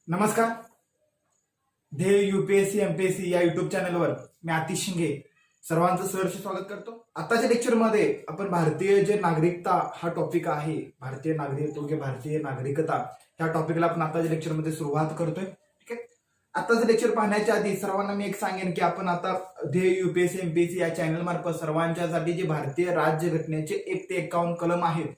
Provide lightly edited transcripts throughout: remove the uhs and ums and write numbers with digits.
नमस्कार. ध्येय UPSC MPSC या युट्यूब चॅनलवर मी आतिश शिंगे सर्वांचं सहर्ष स्वागत करतो. आताच्या लेक्चरमध्ये आपण भारतीय जे नागरिकता हा टॉपिक आहे, भारतीय नागरिकता ह्या टॉपिकला आपण आताच्या लेक्चरमध्ये सुरुवात करतोय. ठीक आहे. आताचं लेक्चर पाहण्याच्या आधी सर्वांना मी एक सांगेन की आपण आता ध्येय यूपीएससी एमपीएससी या चॅनल मार्फत सर्वांच्यासाठी जे भारतीय राज्यघटनेचे 1 ते 51 कलम आहेत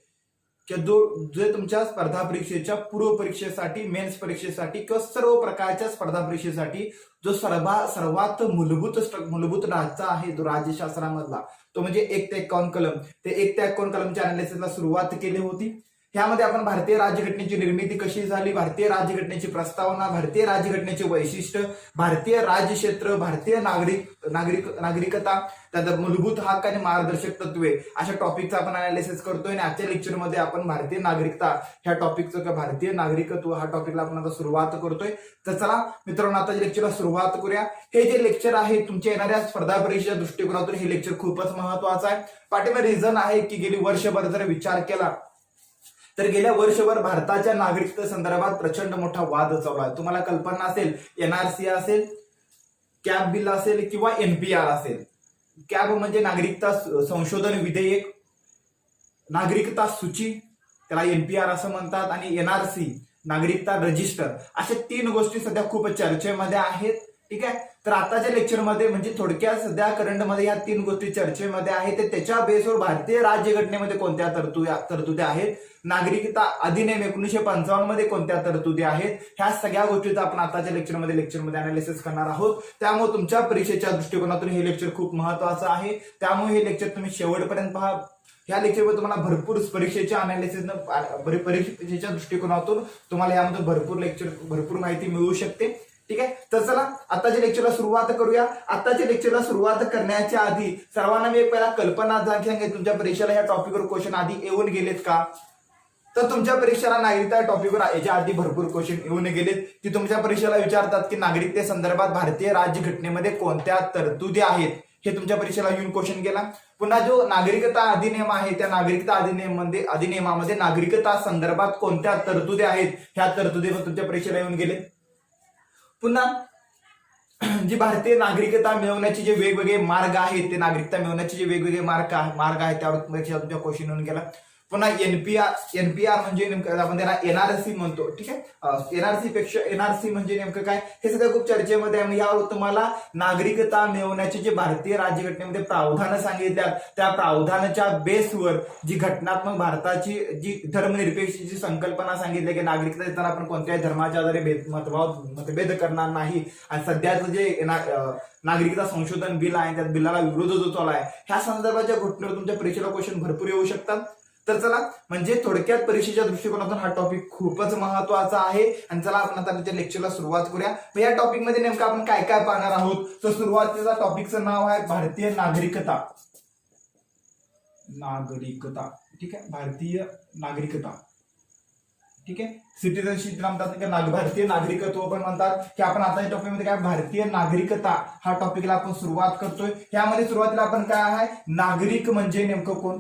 जे तुमच्या स्पर्धा परीक्षेच्या पूर्व परीक्षेसाठी, मेन्स परीक्षेसाठी किंवा सर्व प्रकारच्या स्पर्धा परीक्षेसाठी जो सर्वात मूलभूत ढाचा आहे जो राज्यशास्त्रामधला, तो म्हणजे 1 ते 51 कलम. ते 1 ते 51 कलमच्या अनालिसिसला सुरुवात केली होती. ह्यामध्ये आपण भारतीय राज्यघटनेची निर्मिती कशी झाली, भारतीय राज्यघटनेची प्रस्तावना, भारतीय राज्यघटनेचे वैशिष्ट्य, भारतीय राज्यक्षेत्र, भारतीय नागरिकता, त्यानंतर मूलभूत हक्क आणि मार्गदर्शक तत्वे अशा टॉपिकचा आपण अनालिसिस करतोय. आणि आजच्या लेक्चरमध्ये आपण भारतीय नागरिकता ह्या टॉपिकचं किंवा भारतीय नागरिकत्व हा टॉपिकला आपण आता सुरुवात करतोय. तर चला मित्रांनो, आताच्या लेक्चरला सुरुवात करूया. हे जे लेक्चर आहे तुमच्या येणाऱ्या स्पर्धा परीक्षेच्या दृष्टिकोनातून हे लेक्चर खूपच महत्वाचं आहे. पाठीमागे रिझन आहे की गेली वर्षभर जर विचार केला तर गेल्या वर्षभर भारताच्या नागरिकते संदर्भात प्रचंड मोठा वाद चालू आहे. तुम्हाला कल्पना असेल, एनआरसी असेल, कॅब बिल असेल किंवा एनपीआर असेल. कॅब म्हणजे नागरिकता संशोधन विधेयक, नागरिकता सूची त्याला एनपीआर असं म्हणतात, आणि एनआरसी नागरिकता रजिस्टर, अशा 3 गोष्टी सध्या खूप चर्चेमध्ये आहेत. ठीक आहे. तर आताच्या लेक्चरमध्ये म्हणजे थोडक्यात सध्या करंटमध्ये या 3 गोष्टी चर्चेमध्ये आहेत. त्याच्या बेसवर भारतीय राज्यघटनेमध्ये कोणत्या तरतुदी आहेत, नागरिकता अधिनियम 1955 मध्ये कोणत्या तरतुदी आहेत, ह्या सगळ्या गोष्टीचा आपण आताच्या लेक्चरमध्ये अनालिसिस करणार आहोत. त्यामुळे तुमच्या परीक्षेच्या दृष्टिकोनातून हे लेक्चर खूप महत्वाचं आहे. त्यामुळे हे लेक्चर तुम्ही शेवटपर्यंत पहा. या लेक्चरमध्ये तुम्हाला भरपूर परीक्षेच्या परीक्षेच्या दृष्टिकोनातून तुम्हाला यामध्ये भरपूर माहिती मिळू शकते. ठीक आहे. तर चला आताच्या लेक्चरला सुरुवात करूया. आताच्या लेक्चरला सुरुवात करण्याच्या आधी सर्वांना मी पहिला कल्पना सांगेन, तुमच्या परीक्षेला ह्या टॉपिकवर क्वेश्चन आधी येऊन गेलेत का? तर तुमच्या परीक्षेला नागरिकता टॉपिकवर याच्या आधी भरपूर क्वेश्चन येऊन गेलेत की तुमच्या परीक्षेला विचारतात की नागरिकते संदर्भात भारतीय राज्यघटनेमध्ये कोणत्या तरतुदी आहेत, हे तुमच्या परीक्षेला येऊन क्वेश्चन केला. पुन्हा जो नागरिकता अधिनियम आहे त्या नागरिकता अधिनियमामध्ये नागरिकता संदर्भात कोणत्या तरतुदी आहेत, ह्या तरतुदी तुमच्या परीक्षेला येऊन गेले. पुन्हा जी भारतीय नागरिकता मिळवण्याचे जे वेगवेगळे मार्ग आहेत, ते नागरिकता मिळवण्याचे जे वेगवेगळे मार्ग आहेत त्यावर तुमच्या क्वेश्चन येऊन गेला. पुन्हा एनपीआर म्हणजे नेमकं आपण त्याला एनआरसी म्हणतो. ठीक आहे. एनआरसी म्हणजे नेमकं काय, हे सगळं खूप चर्चेमध्ये आहे. यावर तुम्हाला नागरिकता मिळवण्याचे जे भारतीय राज्यघटनेमध्ये प्रावधानं सांगितल्यात त्या प्रावधानाच्या बेसवर जी घटनात्मक भारताची जी धर्मनिरपेक्षतेची संकल्पना सांगितली की नागरिकता देताना आपण कोणत्याही धर्माच्या आधारे मतभेद करणार नाही, आणि सध्याचं जे नागरिकता संशोधन बिल आहे त्या बिलाला विरोध जो चालू आहे, ह्या संदर्भाच्या घटनेवर तुमच्या परीक्षेला क्वेश्चन भरपूर येऊ शकतात. तर चला, म्हणजे थोडक्यात परीक्षेच्या दृष्टिकोनातून हा टॉपिक खूपच महत्वाचा आहे. आणि चला आपण आता त्या लेक्चरला सुरुवात करूया. या टॉपिक मध्ये नेमकं आपण काय काय पाहणार आहोत. तर सुरुवातीचा टॉपिकचं नाव आहे भारतीय नागरिकता. ठीक आहे. भारतीय नागरिकता. ठीक आहे. सिटिझनशिप म्हणतात, भारतीय नागरिकत्व पण म्हणतात. की आपण आता या टॉपिकमध्ये काय भारतीय नागरिकता हा टॉपिकला आपण सुरुवात करतोय. यामध्ये सुरुवातीला आपण काय आहे, नागरिक म्हणजे नेमकं कोण.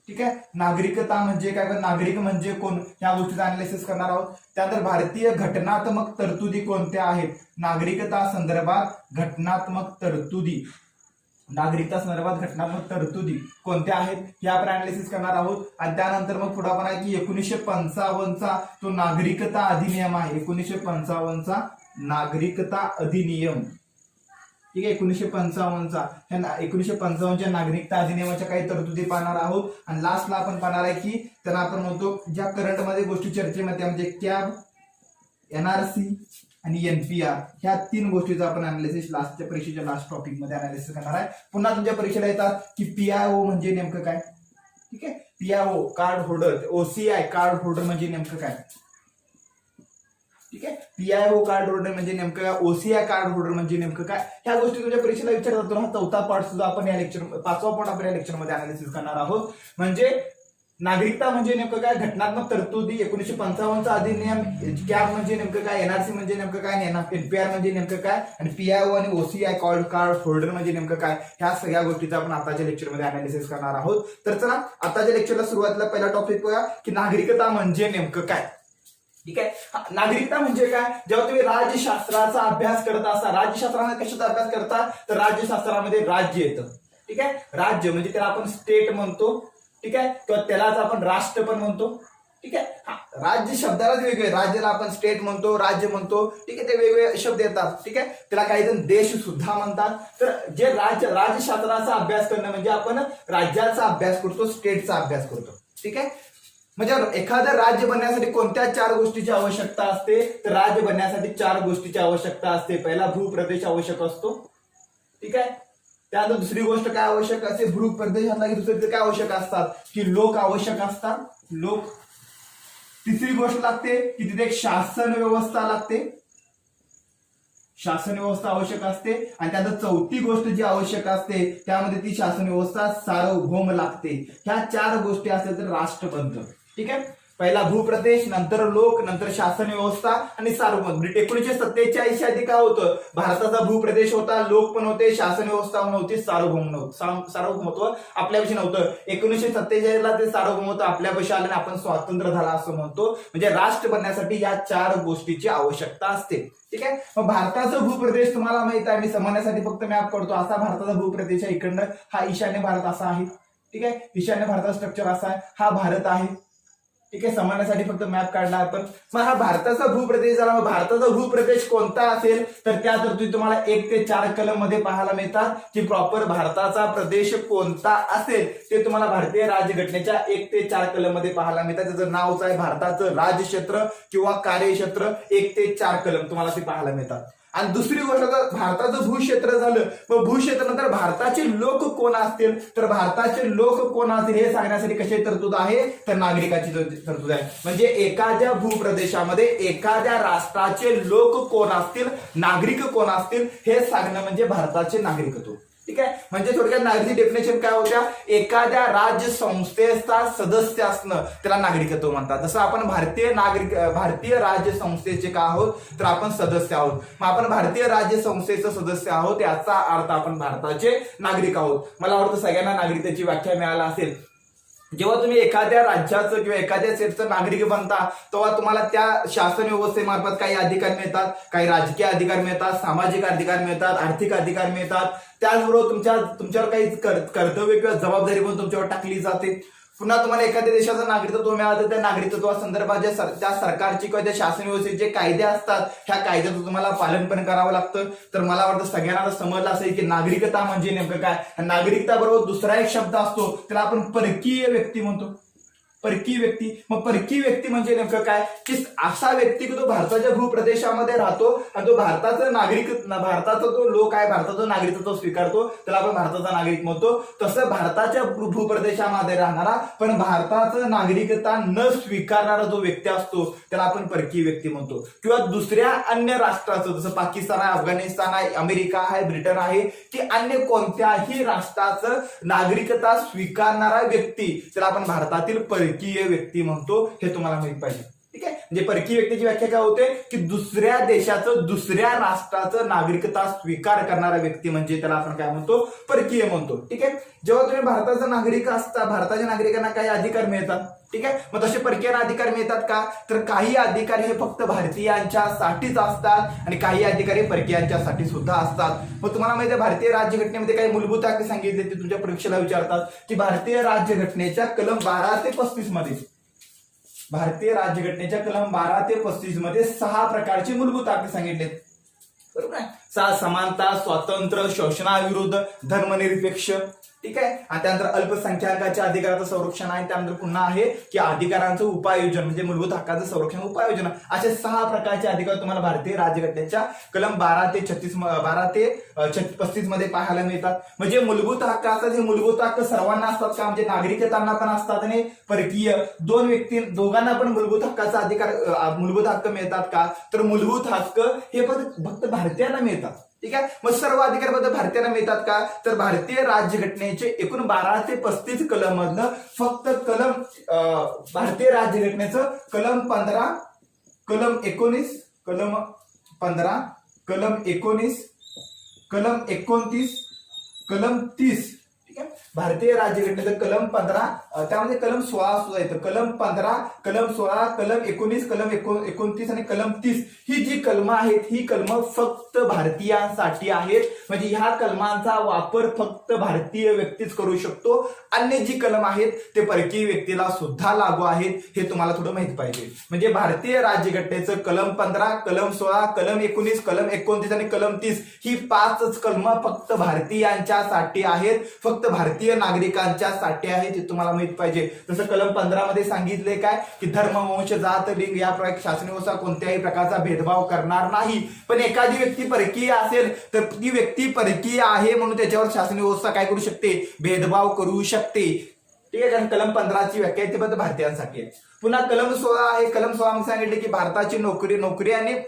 ठीक आहे. नागरिकता म्हणजे काय, नागरिक म्हणजे कोण, या गोष्टीचा अनालिसिस करणार आहोत. त्यानंतर भारतीय घटनात्मक तरतुदी कोणत्या आहेत, नागरिकता संदर्भात घटनात्मक तरतुदी, कोणत्या आहेत हे आपण अनालिसिस करणार आहोत. आणि त्यानंतर मग पुढे आपण आहे की 1955 तो नागरिकता अधिनियम आहे. 1955 नागरिकता अधिनियम. ठीक आहे. 1955च्या नागरिकता अधिनियमाच्या काही तरतुदी पाहणार आहोत. आणि लास्टला आपण पाहणार आहे की त्यांना आपण म्हणतो ज्या करंटमध्ये गोष्टी चर्चेमध्ये म्हणजे कॅब, एनआरसी आणि एनपीआर, ह्या 3 गोष्टीचा आपण अनालिसिस लास्टच्या परीक्षेच्या लास्ट टॉपिक मध्ये अनालिसिस करणार आहे. पुन्हा तुमच्या परीक्षेला येतात की पीआयओ म्हणजे नेमकं काय. ठीक आहे. PIO card holder, OCI card holder म्हणजे नेमकं काय. ठीक आहे. पीआयओ कार्ड होल्डर म्हणजे नेमकं काय, ओसीआय कार्ड होल्डर म्हणजे नेमकं काय, ह्या गोष्टी तुमच्या परीक्षेला विचारतात. हा 4था पार्ट सुद्धा आपण या लेक्चर 5वा पार्ट आपण या लेक्चरमध्ये अनालिसिस करणार आहोत. म्हणजे नागरिकता म्हणजे नेमकं काय, घटनात्मक तरतुदी, 1955चा अधिनियम, कॅब म्हणजे नेमकं काय, एनआरसी म्हणजे नेमकं काय, एनपीआर म्हणजे नेमकं काय, आणि पीआयओ आणि ओसीआय कार्ड होल्डर म्हणजे नेमकं काय, ह्या सगळ्या गोष्टीचा आपण आताच्या लेक्चरमध्ये अनालिसिस करणार आहोत. तर चला आताच्या लेक्चरला सुरुवातीला पहिला टॉपिक बघा की नागरिकता म्हणजे नेमकं काय. ठीक आहे. नागरिकता म्हणजे काय? जेव्हा तुम्ही राज्यशास्त्राचा अभ्यास करत असता, राज्यशास्त्रामध्ये कशाचा अभ्यास करता तर राज्यशास्त्रामध्ये राज्य येतं. ठीक आहे. राज्य म्हणजे त्याला आपण स्टेट म्हणतो. ठीक आहे. किंवा त्यालाच आपण राष्ट्र पण म्हणतो. ठीक आहे. राज्य शब्दालाच वेगळे, राज्याला आपण स्टेट म्हणतो, राज्य म्हणतो. ठीक आहे. ते वेगवेगळे शब्द येतात. ठीक आहे. त्याला काही जण देश सुद्धा म्हणतात. तर जे राज्यशास्त्राचा अभ्यास करणं म्हणजे आपण राज्याचा अभ्यास करतो, स्टेटचा अभ्यास करतो. ठीक आहे. म्हणजे एखादं राज्य बनण्यासाठी कोणत्या 4 गोष्टीची आवश्यकता असते तर राज्य बनण्यासाठी 4 गोष्टीची आवश्यकता असते. पहिला भूप्रदेश आवश्यक असतो. ठीक आहे. त्यानंतर दुसरी गोष्ट काय आवश्यक असते, भूप्रदेशाला दुसरे काय आवश्यक असतात की लोक आवश्यक असतात, लोक. तिसरी गोष्ट लागते की तिथे एक शासन व्यवस्था लागते, शासन व्यवस्था आवश्यक असते. आणि त्यानंतर चौथी गोष्ट जी आवश्यक असते त्यामध्ये ती शासन व्यवस्था सार्वभौम लागते. ह्या 4 गोष्टी असतील तर राष्ट्र बनतं. ठीक आहे. पहिला भूप्रदेश, नंतर लोक, नंतर शासन व्यवस्था आणि सार्वभौम. 1947 आधी काय होतं, भारताचा भूप्रदेश होता, लोक पण होते, शासन व्यवस्था नव्हती, सार्वभौमत्व आपल्यापाशी नव्हतं. 1947 ला ते सार्वभौमत्व आपल्यापाशी आलं आणि आपण स्वातंत्र्य झाला असं म्हणतो. म्हणजे राष्ट्र बनण्यासाठी या 4 गोष्टीची आवश्यकता असते. ठीक आहे. मग भारताचा भूप्रदेश तुम्हाला माहित आहे, मी समजण्यासाठी फक्त मॅप करतो. असा भारताचा भूप्रदेश आहे. इकडनं हा ईशान्य भारत असा आहे. ठीक आहे. ईशान्य भारताचा स्ट्रक्चर असा आहे, हा भारत आहे. ठीक आहे. समजण्यासाठी फक्त मॅप काढला आपण. मग हा भारताचा भूप्रदेश झाला. मग भारताचा भूप्रदेश कोणता असेल तर त्या तरतुदी तुम्हाला 1 ते 4 कलम मध्ये पाहायला मिळतात की प्रॉपर भारताचा प्रदेश कोणता असेल ते तुम्हाला भारतीय राज्यघटनेच्या 1 ते 4 कलम मध्ये पाहायला मिळतात. त्याचं नावच आहे भारताचं राज्यक्षेत्र किंवा कार्यक्षेत्र. 1 ते 4 कलम तुम्हाला ते पाहायला मिळतात. आणि दुसरी गोष्ट तर भारताचं भूक्षेत्र झालं. मग भूक्षेत्र नंतर भारताचे लोक कोण असतील तर भारताचे लोक कोण असतील हे सांगण्यासाठी कशी तरतूद आहे तर नागरिकाची तरतूद आहे. म्हणजे एखाद्या भूप्रदेशामध्ये एखाद्या राष्ट्राचे लोक कोण असतील, नागरिक कोण असतील हे सांगणं म्हणजे भारताचे नागरिकत्व. ठीक आहे. म्हणजे थोडक्यात नागरिक डेफिनेशन काय होत्या, एखाद्या राज्य संस्थेचा सदस्य असणं त्याला नागरिकत्व म्हणतात. जसं आपण भारतीय राज्य संस्थेचे का आहोत तर आपण सदस्य आहोत. मग आपण भारतीय राज्य संस्थेचं सदस्य आहोत याचा अर्थ आपण भारताचे नागरिक आहोत. मला वाटतं सगळ्यांना नागरिकतेची व्याख्या मिळाला असेल. जेव्हा तुम्ही एखाद्या राज्याचं किंवा एखाद्या स्टेटचं नागरिक बनता तेव्हा तुम्हाला त्या शासन व्यवस्थेमार्फत काही अधिकार मिळतात, काही राजकीय अधिकार मिळतात, सामाजिक अधिकार मिळतात, आर्थिक अधिकार मिळतात. त्याचबरोबर तुमच्यावर काही कर्तव्य किंवा जबाबदारी पण तुमच्यावर टाकली जाते. पुन्हा तुम्हाला एखाद्या देशाचं नागरिकत्व मिळालं त्या नागरिकत्वासंदर्भात त्या सरकारची किंवा त्या शासन व्यवस्थेचे जे कायदे असतात ह्या कायद्याचं तुम्हाला पालन पण करावं लागतं. तर मला वाटतं सगळ्यांना समजलं असेल की नागरिकता म्हणजे नेमकं काय. नागरिकता बरोबर दुसरा एक शब्द असतो त्याला आपण परकीय व्यक्ती म्हणतो. परकीय व्यक्ती. मग परकीय व्यक्ती म्हणजे नेमकं काय की असा व्यक्ती की तो भारताच्या भूप्रदेशामध्ये राहतो आणि तो भारताचा तो लोक आहे, भारताचं नागरिकत्व स्वीकारतो त्याला आपण भारताचा नागरिक म्हणतो. तसं भारताच्या भूप्रदेशामध्ये राहणारा पण भारताचं नागरिकता न स्वीकारणारा जो व्यक्ती असतो त्याला आपण परकीय व्यक्ती म्हणतो. किंवा दुसऱ्या अन्य राष्ट्राचं जसं पाकिस्तान आहे, अफगाणिस्तान आहे, अमेरिका आहे, ब्रिटन आहे की अन्य कोणत्याही राष्ट्राचं नागरिकता स्वीकारणारा व्यक्ती त्याला आपण भारतातील परकीय व्यक्ती म्हणतो. हे तुम्हाला माहित पाहिजे. ठीक आहे. म्हणजे परकीय व्यक्तीची व्याख्या काय होते की दुसऱ्या देशाचं, दुसऱ्या राष्ट्राचं नागरिकता स्वीकार करणारा व्यक्ती म्हणजे त्याला आपण काय म्हणतो परकीय म्हणतो. ठीक आहे. जेव्हा तुम्ही भारताचा नागरिक असता भारताच्या नागरिकांना काही अधिकार मिळतात. ठीक आहे. मग तसे परकीयांना अधिकार मिळतात का तर काही अधिकार हे फक्त भारतीयांच्यासाठीच असतात आणि काही अधिकार हे परकीयांच्यासाठी सुद्धा असतात. मग तुम्हाला माहिती आहे भारतीय राज्यघटनेमध्ये काही मूलभूत हक्क सांगितले ते तुमच्या परीक्षेला विचारतात की भारतीय राज्यघटनेच्या कलम 12 ते 35 मध्ये भारतीय राज्यघटनेच्या कलम 12 ते 35 मध्ये 6 प्रकारचे मूलभूत हक्क सांगितलेत. बरोबर आहे. समानता, स्वातंत्र्य, शोषणाविरुद्ध, धर्मनिरपेक्ष. ठीक आहे. आणि त्यानंतर अल्पसंख्याकाच्या अधिकाराचं संरक्षण आहे. त्यानंतर पुन्हा आहे की अधिकारांचं उपाययोजन म्हणजे मूलभूत हक्काचं संरक्षण उपाययोजना. असे 6 प्रकारचे अधिकार तुम्हाला भारतीय राज्यघटनेच्या कलम 12 ते 35 मध्ये पाहायला मिळतात. म्हणजे मूलभूत हक्क असतात हे मूलभूत हक्क सर्वांना असतात का म्हणजे नागरिकतांना पण असतात आणि परकीय दोघांना पण मूलभूत हक्काचा अधिकार मूलभूत हक्क मिळतात का तर मूलभूत हक्क हे फक्त भारतीयांना मिळतात. ठीक आहे. मग सर्व अधिकार भारतीयांना मिळतात का तर भारतीय राज्यघटनेचे एकूण 12 ते 35 कलम मधलं फक्त भारतीय राज्यघटनेचं कलम 15, कलम 19, कलम 15, कलम 19, कलम 29, कलम 30. ठीक आहे. भारतीय राज्यघटनेचं कलम 15, त्यामध्ये कलम 16 सुद्धा येतं. कलम 15, कलम 16, कलम 19, कलम 29 आणि कलम 30 ही जी कलम आहेत ही कलम फक्त भारतीयांसाठी आहेत. म्हणजे ह्या कलमांचा वापर फक्त भारतीय व्यक्तीच करू शकतो. अन्य जी कलम आहेत ते परकीय व्यक्तीला सुद्धा लागू आहेत, हे तुम्हाला थोडं माहित पाहिजे. म्हणजे भारतीय राज्यघटनेचं कलम 15, कलम 16, कलम 19, कलम 29 आणि कलम 30 ही 5च कलम फक्त भारतीयांच्यासाठी आहेत, फक्त भारतीय नागरिकांच्या साठी आहे, ते तुम्हाला माहित पाहिजे. जसं कलम 15 मध्ये सांगितले काय की धर्म, वंश, जात, लिंग या शासन व्यवस्था कोणत्याही प्रकारचा भेदभाव करणार नाही. पण एखादी व्यक्ती परकीय असेल तर ती व्यक्ती परकीय आहे म्हणून त्याच्यावर शासन व्यवस्था काय करू शकते, भेदभाव करू शकते. ठीक आहे, कारण कलम 15ची व्याख्या ती फक्त भारतीयांसाठी आहे. पुन्हा कलम 16 आहे. कलम 16 मध्ये सांगितले की भारताची नोकरी आणि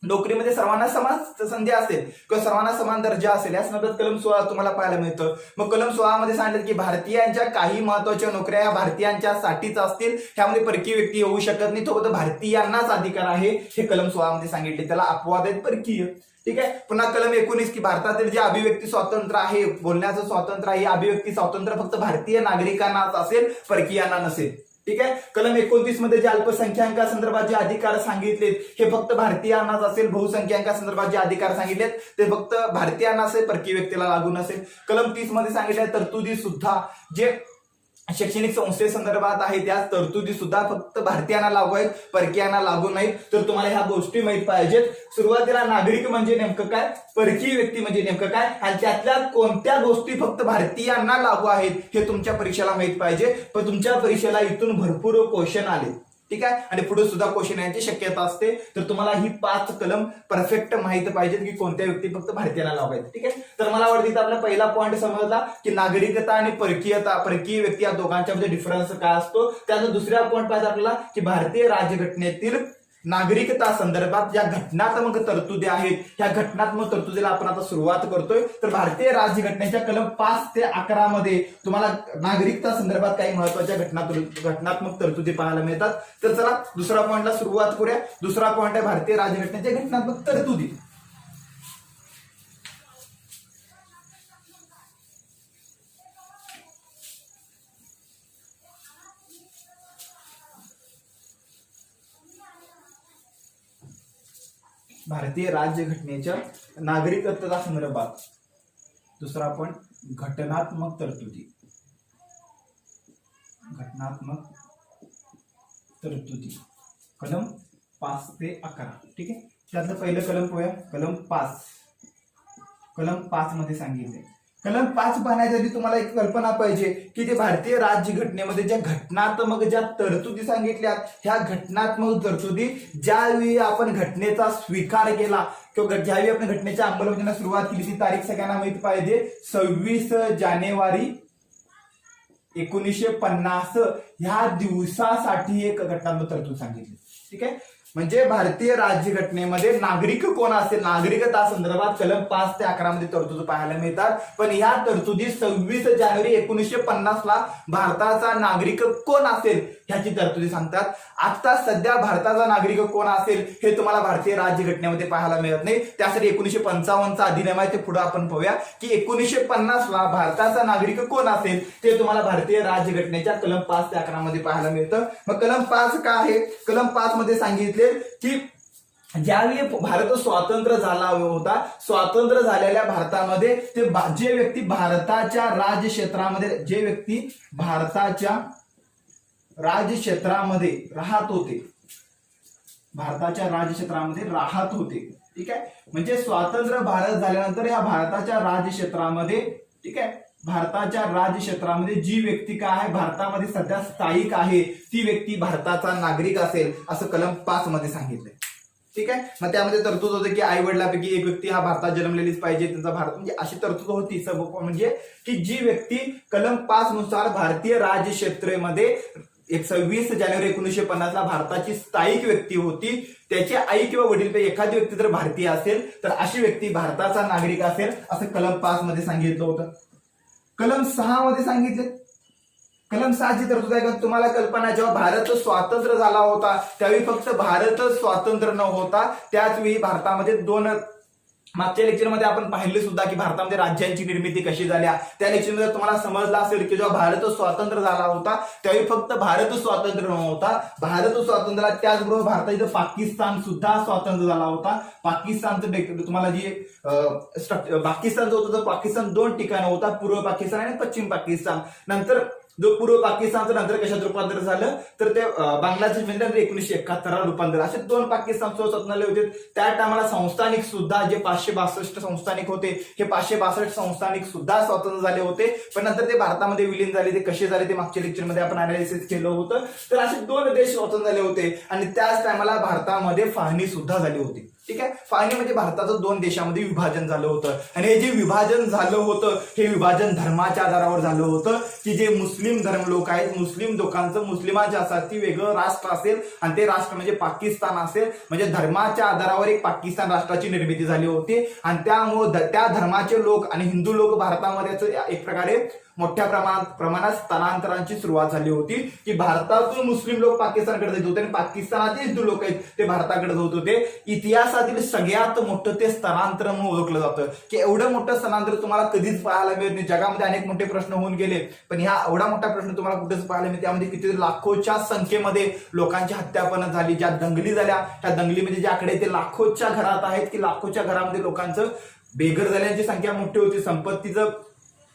नोकरीमध्ये सर्वांना समान संधी असेल किंवा सर्वांना समान दर्जा असेल या संदर्भात कलम 16 तुम्हाला पाहायला मिळतं. मग कलम 16 मध्ये सांगितलं की भारतीयांच्या काही महत्वाच्या नोकऱ्या या भारतीयांच्यासाठीच असतील, त्यामध्ये परकीय व्यक्ती येऊ शकत नाही, तो भारतीयांनाच अधिकार आहे, हे कलम 16 मध्ये सांगितले. त्याला अपवाद आहेत परकीय. ठीक आहे. पुन्हा कलम 19 की भारतातील जे अभिव्यक्ती स्वातंत्र्य आहे, बोलण्याचं स्वातंत्र्य आहे, अभिव्यक्ती स्वातंत्र्य फक्त भारतीय नागरिकांनाच असेल, परकीयांना नसेल. ठीक आहे. कलम 29 मध्ये जे अल्पसंख्याकांसंदर्भात जे अधिकार सांगितलेत हे फक्त भारतीयांनाच असेल, बहुसंख्याकांसंदर्भात जे अधिकार सांगितलेत ते फक्त भारतीयांना असेल, परकीय व्यक्तीला लागू नसेल. कलम 30 मध्ये सांगितल्या तरतुदी सुद्धा जे शैक्षणिक संस्थेसंदर्भात आहे त्या तरतुदी सुद्धा फक्त भारतीयांना लागू आहेत, परकीयांना लागू नाहीत. तर तुम्हाला ह्या गोष्टी माहित पाहिजेत. सुरुवातीला नागरिक म्हणजे नेमकं काय, परकीय व्यक्ती म्हणजे नेमकं काय आणि त्यातल्या कोणत्या गोष्टी फक्त भारतीयांना लागू आहेत हे तुमच्या परीक्षेला माहित पाहिजे. पण तुमच्या परीक्षेला इथून भरपूर क्वेश्चन आले. ठीक आहे, आणि पुढे सुद्धा क्वेश्चन येण्याची शक्यता असते. तर तुम्हाला ही 5 कलम परफेक्ट माहित पाहिजेत की कोणत्या व्यक्ती फक्त भारतीयांना लागू आहेत. ठीक आहे, तर मला वाटतं आपला पहिला पॉईंट समजला की नागरिकता आणि परकीय व्यक्ती या दोघांच्या मध्ये डिफरन्स काय असतो. त्यानंतर दुसऱ्या पॉईंट पाहिजे आपल्याला की भारतीय राज्यघटनेतील नागरिकता संदर्भात ज्या घटनात्मक तरतुदी आहेत ह्या घटनात्मक तरतुदीला आपण आता सुरुवात करतोय. तर भारतीय राज्यघटनेच्या कलम 5 ते 11 मध्ये तुम्हाला नागरिकता संदर्भात काही महत्वाच्या घटनात्मक तरतुदी पाहायला मिळतात. तर चला दुसरा पॉईंटला सुरुवात करूया. दुसरा पॉईंट आहे भारतीय राज्यघटनेच्या घटनात्मक तरतुदी. भारतीय राज्यघटनेच्या नागरिकत्वा संदर्भात दुसरा आपण घटनात्मक तरतुदी. घटनात्मक तरतुदी कलम 5 ते 11. ठीक आहे, त्यातलं पहिलं कलम पाहूया. कलम 5. कलम 5 मध्ये सांगितले. कलम 5 पाहण्यासाठी तुम्हाला एक कल्पना पाहिजे की ते भारतीय राज्यघटनेमध्ये ज्या घटनात्मक ज्या तरतुदी सांगितल्या ह्या घटनात्मक तरतुदी ज्यावेळी आपण घटनेचा स्वीकार केला किंवा ज्यावेळी आपण घटनेच्या अंमलबजावणीला सुरुवात केली ती तारीख सगळ्यांना माहित पाहिजे. 26 जानेवारी 1950 ह्या दिवसासाठी एक घटनात्मक तरतूद सांगितली. ठीक आहे, म्हणजे भारतीय राज्यघटनेमध्ये नागरिक कोण असेल, नागरिकता संदर्भात कलम 5 ते 11 मध्ये तरतुदी पाहायला मिळतात. पण ह्या तरतुदी 26 जानेवारी 1950 ला भारताचा नागरिक कोण असेल ह्याची तरतुदी सांगतात. आता सध्या भारताचा नागरिक कोण असेल हे तुम्हाला भारतीय राज्यघटनेमध्ये पाहायला मिळत नाही. त्यासाठी 1955चा अधिनियम आहे, ते पुढे आपण पाहूया की 1950 ला भारताचा नागरिक कोण असेल ते तुम्हाला भारतीय राज्यघटनेच्या कलम 5 ते 11 मध्ये पाहायला मिळतं. मग कलम 5 काय आहे, कलम 5 मध्ये सांगितले की ज्यावेळी भारत स्वतंत्र झाला होता, स्वतंत्र झालेल्या भारतामध्ये ते जे व्यक्ती भारताच्या राज्यक्षेत्रामध्ये राज्यक्षेत्रामध्ये राहत होते, भारताच्या राज्यक्षेत्रामध्ये राहत होते. ठीक आहे, म्हणजे स्वातंत्र्य भारत झाल्यानंतर या भारताच्या राज्यक्षेत्रामध्ये, ठीक आहे, भारताच्या राज्यक्षेत्रामध्ये जी व्यक्ती काय आहे भारतामध्ये सध्या स्थायिक आहे ती व्यक्ती भारताचा नागरिक असेल असं कलम 5 मध्ये सांगितलंय. ठीक आहे, मग त्यामध्ये तरतूद होते की आई वडिलांपैकी एक व्यक्ती हा भारतात जन्मलेलीच पाहिजे, त्यांचा भारत म्हणजे अशी तरतूद होती. म्हणजे की जी व्यक्ती कलम 5 नुसार भारतीय राज्यक्षेत्रामध्ये 26 जानेवारी 1950 ला भारताची स्थायिक व्यक्ती होती, त्याची आई किंवा वडीलपैकी एखादी व्यक्ती जर भारतीय असेल तर अशी व्यक्ती भारताचा नागरिक असेल असं कलम 5 मध्ये सांगितलं होतं. कलम 6 मध्ये सांगितले. कलम 6 ची तरतूद आहे का तुम्हाला कल्पना, जेव्हा भारत स्वातंत्र्य झाला होता त्यावेळी फक्त भारत स्वातंत्र्य न होता त्याच वेळी भारतामध्ये दोन मागच्या लेक्चरमध्ये आपण पाहिलं सुद्धा की भारतामध्ये राज्यांची निर्मिती कशी झाल्या. त्या लेक्चरमध्ये तुम्हाला समजलं असेल की जेव्हा भारत स्वतंत्र झाला होता त्यावेळी फक्त भारत स्वतंत्र नव्हता, भारत स्वतंत्र त्याचबरोबर भारताचं पाकिस्तान सुद्धा स्वतंत्र झाला होता. पाकिस्तानचं तुम्हाला जे पाकिस्तान जो होता, पाकिस्तान दोन ठिकाणं होता, पूर्व पाकिस्तान आणि पश्चिम पाकिस्तान. नंतर जो पूर्व पाकिस्तानचं नंतर कशात रूपांतर झालं तर ते बांगलादेश मध्ये 1971 रूपांतर, असे दोन पाकिस्तान स्वतंत्र होते. त्या टायमाला संस्थानिक सुद्धा जे 562 संस्थानिक होते हे 562 संस्थानिक सुद्धा स्वतंत्र झाले होते, पण नंतर ते भारतामध्ये विलीन झाले. ते कसे झाले ते मागच्या लेक्चरमध्ये आपण अनालिसिस केलं होतं. तर असे दोन देश स्वतंत्र झाले होते आणि त्याच टायमाला भारतामध्ये फाळणी सुद्धा झाली होती. ठीक आहे, फाळणी म्हणजे भारताचं दोन देशामध्ये विभाजन झालं होतं आणि हे जे विभाजन झालं होतं हे विभाजन धर्माच्या आधारावर झालं होतं की जे मुस्लिम धर्म लोक आहेत, मुस्लिम लोकांचं मुस्लिमांच्यासाठी वेगळं राष्ट्र असेल आणि ते राष्ट्र म्हणजे पाकिस्तान असेल. म्हणजे धर्माच्या आधारावर एक पाकिस्तान राष्ट्राची निर्मिती झाली होती आणि त्यामुळे त्या धर्माचे लोक आणि हिंदू लोक भारतामध्ये एक प्रकारे मोठ्या प्रमाणात स्थलांतरांची सुरुवात झाली होती की भारतातून मुस्लिम लोक पाकिस्तानकडे जात होते आणि पाकिस्तानातील हिंदू लोक आहेत ते भारताकडे जात होते. इतिहासातील सगळ्यात मोठं ते स्थलांतर म्हणून ओळखलं जातं की एवढं मोठं स्थलांतर तुम्हाला कधीच पाहायला मिळत नाही. जगामध्ये अनेक मोठे प्रश्न होऊन गेले पण ह्या एवढा मोठा प्रश्न तुम्हाला कुठेच पाहायला मिळते. त्यामध्ये किती लाखोच्या संख्येमध्ये लोकांची हत्या पण झाली, ज्या दंगली झाल्या त्या दंगलीमध्ये जे आकडे ते लाखोच्या घरात आहेत की लाखोच्या घरामध्ये लोकांचं बेघर झाल्याची संख्या मोठी होती. संपत्तीचं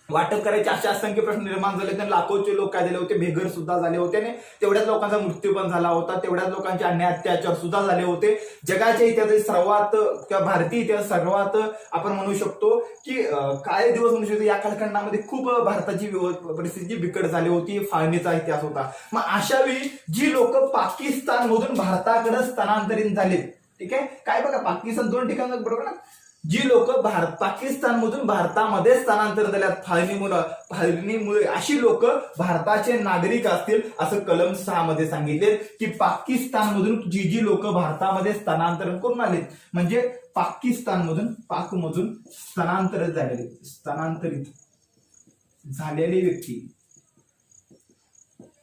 वाटप करायचे असे असंख्य प्रश्न निर्माण झाले. तर लाखोचे लोक काय झाले होते, बेघर सुद्धा झाले होते आणि तेवढ्याच लोकांचा मृत्यू पण झाला होता, तेवढ्याच लोकांचे अन्याय अत्याचार सुद्धा झाले होते. जगाच्या इतिहासात सर्वात किंवा भारतीय इतिहास सर्वात आपण म्हणू शकतो की काय दिवस म्हणू शकतो या कालखंडामध्ये खूप भारताची परिस्थिती बिकट झाली होती. फाळणीचा इतिहास होता. मग अशा वेळी जी लोक पाकिस्तान मधून भारताकडे स्थलांतरित झाले, ठीक आहे, काय बघा पाकिस्तान दोन ठिकाण बरोबर ना, जी लोक पाकिस्तान मधून भारतामध्ये स्थलांतर झाल्यात फाळणीमुळे अशी लोक भारताचे नागरिक असतील असं कलम 6 मध्ये सांगितले की पाकिस्तान मधून जी लोक भारतामध्ये स्थलांतरण करून आले म्हणजे पाकमधून स्थलांतरित झालेली व्यक्ती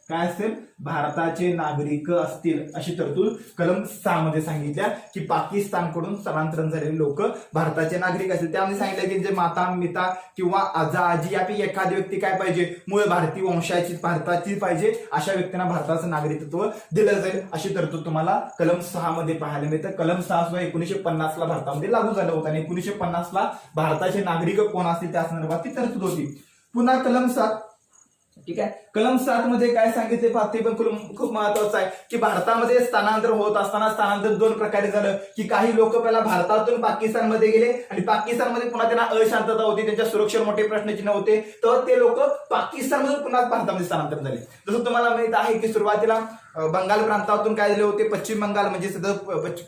काय असेल, भारताचे नागरिक असतील अशी तरतूद कलम 6 मध्ये सांगितल्या की पाकिस्तानकडून स्थलांतरण झालेले लोक भारताचे नागरिक असतील. त्यामध्ये सांगितलं की जे माता पिता किंवा आजा आजी यापैकी एखादी व्यक्ती काय पाहिजे, मूळ भारतीय वंशाची भारताची पाहिजे, अशा व्यक्तींना भारताचं नागरिकत्व दिलं जाईल अशी तरतूद तुम्हाला कलम 6 मध्ये पाहायला मिळतं. कलम 6 सुद्धा 1950 ला भारतामध्ये लागू झालं होतं आणि 1950 ला भारताचे नागरिक कोण असतील त्या संदर्भात ती तरतूद होती. पुन्हा कलम 7, ठीक आहे, कलम 7 मध्ये काय सांगितले पाहते पण खूप महत्वाचं आहे की भारतामध्ये स्थलांतर होत असताना स्थलांतर दोन प्रकारे झालं की काही लोक पहिला भारतातून पाकिस्तानमध्ये गेले आणि पाकिस्तानमध्ये पुन्हा त्यांना अशांतता होती, त्यांच्या सुरक्षेवर मोठे प्रश्नचिन्ह होते, तर ते लोक पाकिस्तानमधून पुन्हा भारतामध्ये स्थलांतर झाले. जसं तुम्हाला माहित आहे की सुरुवातीला बंगाल प्रांतातून काय झाले होते, पश्चिम बंगाल म्हणजे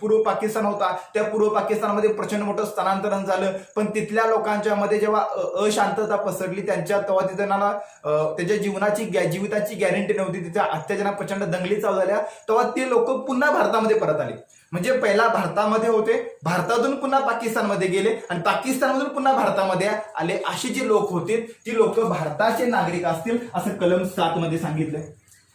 पूर्व पाकिस्तान होता, त्या पूर्व पाकिस्तानमध्ये प्रचंड मोठं स्थलांतरण झालं. पण तिथल्या लोकांच्या मध्ये जेव्हा अशांतता पसरली त्यांच्या तेव्हा तिथे त्यांच्या जीविताची गॅरंटी नव्हती, तिच्या अत्याचार प्रचंड दंगली चालू झाल्या, तेव्हा ते लोक पुन्हा भारतामध्ये परत आले. म्हणजे पहिला भारतामध्ये होते, भारतातून पुन्हा पाकिस्तानमध्ये गेले आणि पाकिस्तानमधून पुन्हा भारतामध्ये आले. अशी जी लोक होते ती लोक भारताचे नागरिक असतील असं कलम 7 मध्ये सांगितलंय.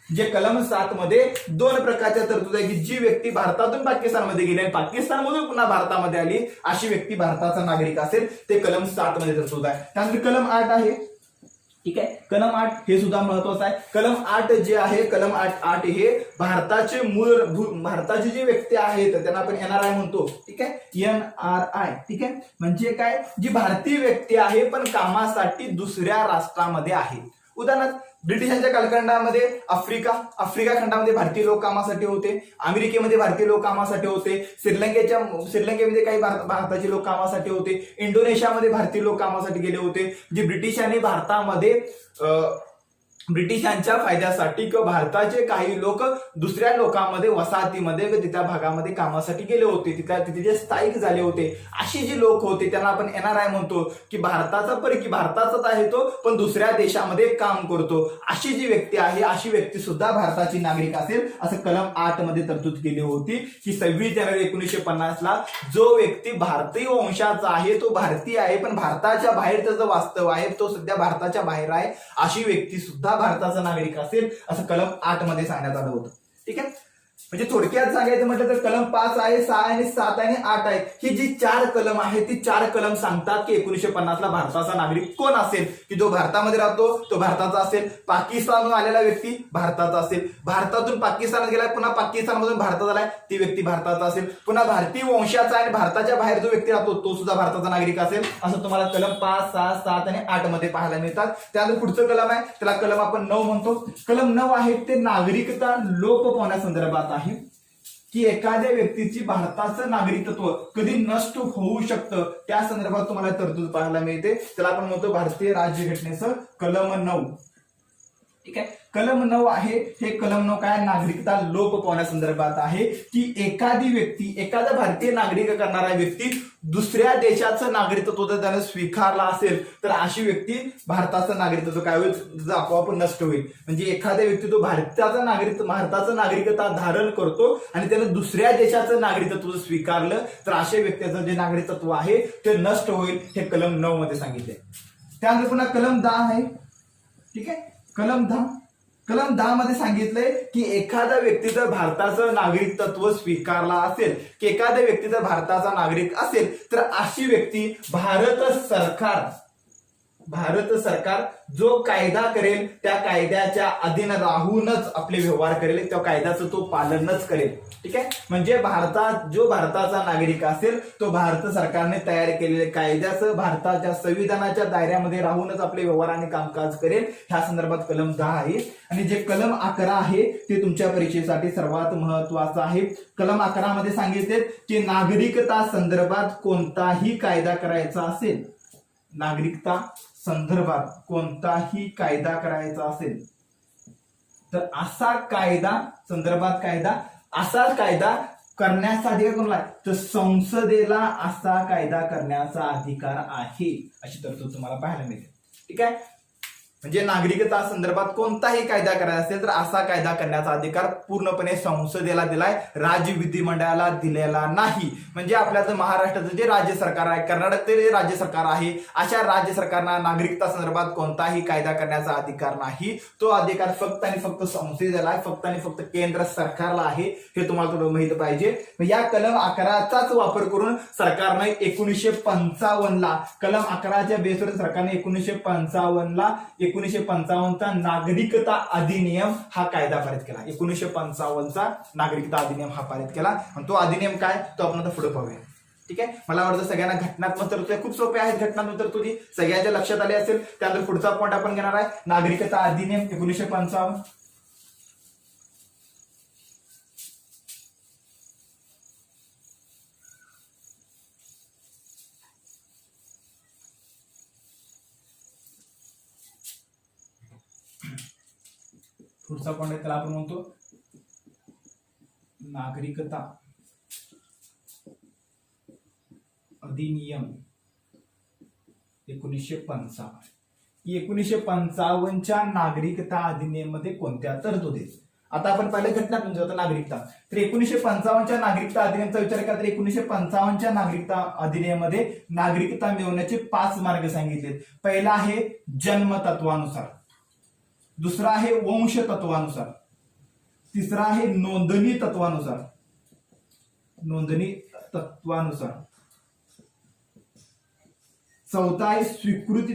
जे कलम 7 मध्ये दोन प्रकारच्या तरतूद आहे की जी व्यक्ती भारतातून पाकिस्तानमध्ये गेली आणि पाकिस्तानमधून पुन्हा भारतामध्ये आली अशी व्यक्ती भारताचा नागरिक असेल, ते कलम 7 मध्ये तरतूद आहे. त्यानंतर कलम 8 आहे, ठीक आहे, कलम 8 हे सुद्धा महत्वाचं आहे. कलम 8 जे आहे, कलम 8 हे भारताचे भारताचे जे व्यक्ती आहेत त्यांना आपण NRI म्हणतो, ठीक आहे, NRI, ठीक आहे, म्हणजे काय, जी भारतीय व्यक्ती आहे पण कामासाठी दुसऱ्या राष्ट्रामध्ये आहे. उदाहरणार्थ ब्रिटिशांच्या कालखंडामध्ये आफ्रिका खंडामध्ये भारतीय लोक कामासाठी होते, अमेरिकेमध्ये भारतीय लोक कामासाठी होते, श्रीलंकेमध्ये काही भारताचे लोक कामासाठी होते, इंडोनेशियामध्ये भारतीय लोक कामासाठी गेले होते. जे ब्रिटिशांनी भारतामध्ये ब्रिटिशांच्या फायद्यासाठी किंवा भारताचे काही लोक दुसऱ्या लोकांमध्ये वसाहतीमध्ये तिथल्या भागामध्ये कामासाठी गेले होते, तिथे जे स्थायिक झाले होते अशी जी लोक होते त्यांना आपण NRI म्हणतो की भारताचाच आहे तो पण दुसऱ्या देशामध्ये काम करतो. अशी जी व्यक्ती आहे अशी व्यक्ती सुद्धा भारताची नागरिक असेल असं कलम 8 मध्ये तरतूद केली होती की 26 जानेवारी 1950 ला जो व्यक्ती भारतीय वंशाचा आहे तो भारतीय आहे पण भारताच्या बाहेर त्याचं वास्तव आहे, तो सध्या भारताच्या बाहेर आहे, अशी व्यक्ती सुद्धा भारताचा नागरिक असेल असं कलम 8 मध्ये सांगण्यात आलं होतं. ठीक आहे, म्हणजे थोडक्यात सांगायचं म्हटलं तर कलम 5 आहे, 6 आहे आणि 7 आहे आणि 8 आहे. ही जी 4 कलम आहे ती 4 कलम सांगतात की 1950 ला भारताचा नागरिक कोण असेल, की जो भारतामध्ये राहतो तो भारताचा असेल, पाकिस्तानहून आलेला व्यक्ती भारताचा असेल, भारतातून पाकिस्तानात गेलाय पुन्हा पाकिस्तानमधून भारतात आलाय ती व्यक्ती भारताचा असेल, पुन्हा भारतीय वंशाचा आणि भारताच्या बाहेर जो व्यक्ती राहतो तो सुद्धा भारताचा नागरिक असेल, असं तुम्हाला कलम 5, 6, 7 आणि 8 मध्ये पाहायला मिळतात. त्यानंतर पुढचं कलम आहे त्याला कलम आपण 9 म्हणतो. कलम 9 आहे ते नागरिकता लोप पावण्यासंदर्भात आहे, की एखाद्या व्यक्तीची भारताचं नागरिकत्व कधी नष्ट होऊ शकतं त्या संदर्भात तुम्हाला तरतूद पाहायला मिळते. त्याला आपण म्हणतो भारतीय राज्यघटनेचं कलम 9. ठीक आहे. कलम 9 आहे हे कलम 9 काय नागरिकता लोप पावण्यासंदर्भात आहे, की एखादी व्यक्ती एखादा भारतीय नागरिक करणारा व्यक्ती दुसऱ्या देशाचं नागरिकत्व जर त्याने स्वीकारला असेल तर अशी व्यक्ती भारताचं नागरिकत्व काय होईल आपोआप नष्ट होईल. म्हणजे एखाद्या व्यक्ती तो भारताचं नागरिकता धारण करतो आणि त्याने दुसऱ्या देशाचं नागरिकत्व स्वीकारलं तर अशा व्यक्तीचं जे नागरिकत्व आहे ते नष्ट होईल, हे कलम 9 मध्ये सांगितले. त्यानंतर पुन्हा कलम 10 आहे. ठीक आहे. कलम 10 मध्ये सांगितलंय की एखादा व्यक्ती जर भारताचं नागरिकत्व स्वीकारला असेल, की एखाद्या व्यक्ती जर भारताचा नागरिक असेल तर अशी व्यक्ती भारत सरकार जो कायदा करेल त्या कायद्याच्या अधीन राहूनच आपले व्यवहार करेल, त्या कायद्याचं तो पालनच करेल. ठीक आहे. म्हणजे जो भारताचा नागरिक असेल तो भारत सरकारने तयार केलेल्या कायद्याचं भारताच्या संविधानाच्या दायऱ्यामध्ये राहूनच आपले व्यवहार आणि कामकाज करेल. ह्या संदर्भात कलम 10 आहे. आणि जे कलम 11 आहे ते तुमच्या परीक्षेसाठी सर्वात महत्वाचं आहे. कलम 11 मध्ये सांगितले की नागरिकता संदर्भात कोणताही कायदा करायचा असेल, नागरिकता संदर्भात कोणताही कायदा करायचा असेल तर असा कायदा करण्याचा अधिकार कोणाला, तर संसदेला असा कायदा करण्याचा अधिकार आहे, अशी तरतूद तुम्हाला पाहायला मिळते. ठीक आहे. म्हणजे नागरिकता संदर्भात कोणताही कायदा करायचा असेल तर असा कायदा करण्याचा अधिकार पूर्णपणे संसदेला दिलाय, राज्य विधिमंडळाला दिलेला नाही. म्हणजे आपल्याचं महाराष्ट्राचं जे राज्य सरकार आहे, कर्नाटकचे जे राज्य सरकार आहे, अशा राज्य सरकारना नागरिकता संदर्भात कोणताही कायदा करण्याचा अधिकार नाही. तो अधिकार फक्त आणि फक्त संसदेला आहे, फक्त आणि फक्त केंद्र सरकारला आहे, हे तुम्हाला थोडं माहित पाहिजे. या कलम 11चाच वापर करून सरकारने 1955 ला कलम 11च्या बेसवर सरकारने 1955चा नागरिकता अधिनियम हा कायदा पारित केला. 1955चा नागरिकता अधिनियम हा पारित केला. आणि तो अधिनियम काय तो आपण आता पुढे पाहूया. ठीक आहे. मला वाटतं सगळ्यांना घटनात्मक तरतुदी खूप सोप्या आहेत. घटनात्मक तरतुदी सगळ्यांच्या लक्षात आले असेल. त्यानंतर पुढचा पॉईंट आपण घेणार आहे नागरिकता अधिनियम 1955. पुढचा पॉईंट त्याला आपण म्हणतो नागरिकता अधिनियम 1955. 1955च्या नागरिकता अधिनियम मध्ये कोणत्या तरतुदी. आता आपण पाहिलं घटनात्मक नागरिकता. तर 1955च्या नागरिकता अधिनियमचा विचार केला तर 1955च्या नागरिकता अधिनियमामध्ये नागरिकता मिळवण्याचे 5 मार्ग सांगितलेत. पहिला आहे जन्म तत्वानुसार, दुसरा आहे वंश तत्वानुसार, तिसरा आहे नोंदणी तत्वानुसार, चौथा आहे स्वीकृती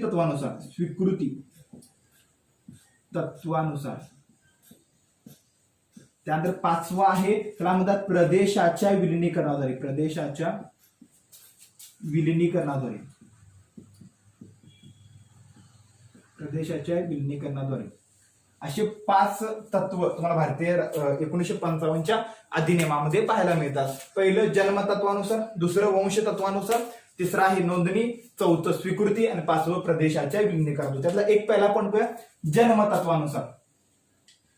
तत्वानुसार, त्यानंतर 5वा आहे त्याला म्हणतात प्रदेशाच्या विलिनीकरणाद्वारे असे 5 तत्व तुम्हाला भारतीय 1955च्या अधिनियमामध्ये पाहायला मिळतात. पहिलं जन्म तत्वानुसार, दुसरं वंश तत्वानुसार, तिसरं आहे नोंदणी, चौथं स्वीकृती आणि 5वं प्रदेशाच्या विलिनीकरणाद्वारे. त्यातला एक पहिला पॉईंट जन्म तत्वानुसार.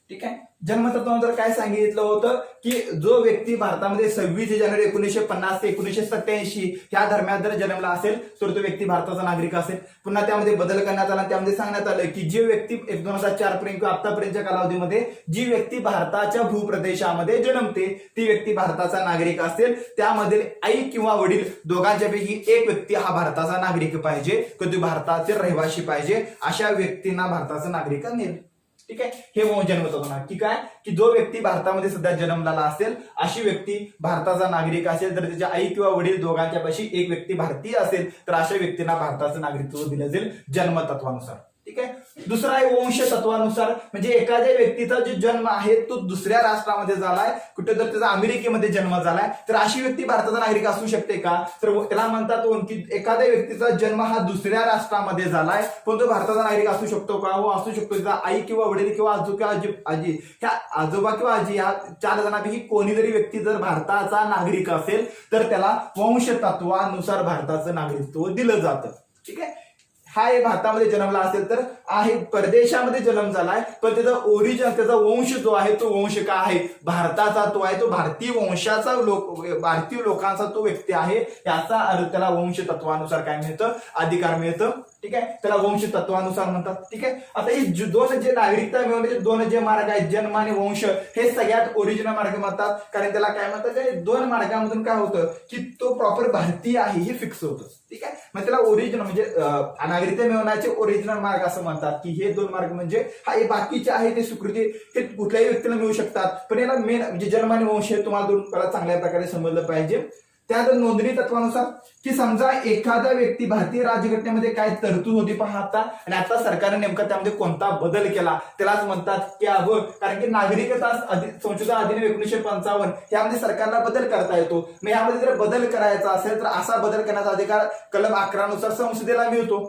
ठीक आहे. जन्मतत्वानुसार काय सांगितलं होतं की जो व्यक्ती भारतामध्ये 26 जानेवारी 1950 ते 1987 या दरम्यान जर जन्मला असेल तर तो व्यक्ती भारताचा नागरिक असेल. पुन्हा त्यामध्ये बदल करण्यात आला. त्यामध्ये सांगण्यात आलं की जी व्यक्ती 2004 पर्यंत आतापर्यंतच्या कालावधीमध्ये जी व्यक्ती भारताच्या भूप्रदेशामध्ये जन्मते ती व्यक्ती भारताचा नागरिक असेल. त्यामध्ये आई किंवा वडील दोघांच्यापैकी एक व्यक्ती हा भारताचा नागरिक पाहिजे, कधी भारताचे रहिवासी पाहिजे. अशा व्यक्तींना भारताचं नागरिक मिळेल. ठीक आहे, हे जन्मतत्व होणार. ठीक आहे, की जो व्यक्ती भारतामध्ये सध्या जन्मलेला असेल अशी व्यक्ती भारताचा नागरिक असेल तर त्याच्या आई किंवा वडील दोघांच्या पैकी एक व्यक्ती भारतीय असेल तर अशा व्यक्तींना भारताचं नागरिकत्व दिलं जाईल जन्मतत्वानुसार. ठीक आहे. दुसरा आहे वंश तत्वानुसार, म्हणजे एखाद्या व्यक्तीचा जो जन्म आहे तो दुसऱ्या राष्ट्रामध्ये झालाय, कुठे जर त्याचा अमेरिकेमध्ये जन्म झालाय तर अशी व्यक्ती भारताचा नागरिक असू शकते का, तर त्याला म्हणतात की एखाद्या व्यक्तीचा जन्म हा दुसऱ्या राष्ट्रामध्ये झालाय पण तो भारताचा नागरिक असू शकतो का, हो असू शकतो. त्याचा आई किंवा वडील किंवा आजो किंवा आजी ह्या आजोबा किंवा आजी या 4 जणांपैकी कोणीतरी व्यक्ती जर भारताचा नागरिक असेल तर त्याला वंश तत्वानुसार भारताचं नागरिकत्व दिलं जातं. ठीक आहे, हा एक भारतामध्ये जन्मला असेल तर आहे परदेशामध्ये जन्म झालाय पण त्याचा ओरिजिन त्याचा वंश जो आहे तो वंश का आहे भारताचा, तो आहे तो भारतीय वंशाचा भारतीय लोकांचा तो व्यक्ती आहे, याचा अर्थ त्याला वंश तत्वानुसार काय मिळतं, अधिकार मिळतं. ठीक आहे, त्याला वंश तत्वानुसार म्हणतात. ठीक आहे, आता हे दोन जे नागरिकता मिळवण्याचे दोन जे मार्ग आहेत जन्म आणि वंश हे सगळ्यात ओरिजिनल मार्ग म्हणतात, कारण त्याला काय म्हणतात ते 2 मार्गामधून काय होतं की तो प्रॉपर भारतीय आहे हे फिक्स होतं. ठीक आहे, मग त्याला ओरिजिनल म्हणजे नागरिकता मिळवण्याचे ओरिजिनल मार्ग असं म्हणतात की हे 2 मार्ग म्हणजे हा हे बाकीचे आहे ते स्वीकृती हे कुठल्याही व्यक्तीला मिळू शकतात, पण याला मेन म्हणजे जन्म आणि वंश हे तुम्हाला 2 चांगल्या प्रकारे समजलं पाहिजे. त्यानंतर नोंदणी तत्वानुसार की समजा एखादा व्यक्ती भारतीय राज्यघटनेमध्ये काय तरतूद होती पाहता आणि आता सरकारने नेमका त्यामध्ये कोणता बदल केला त्यालाच म्हणतात की कारण की नागरिकता संशोधन अधिनियम 1955 यामध्ये सरकारला बदल करता येतो. मग यामध्ये जर बदल करायचा असेल तर असा बदल करण्याचा अधिकार कलम 11 नुसार संसदेला मिळतो.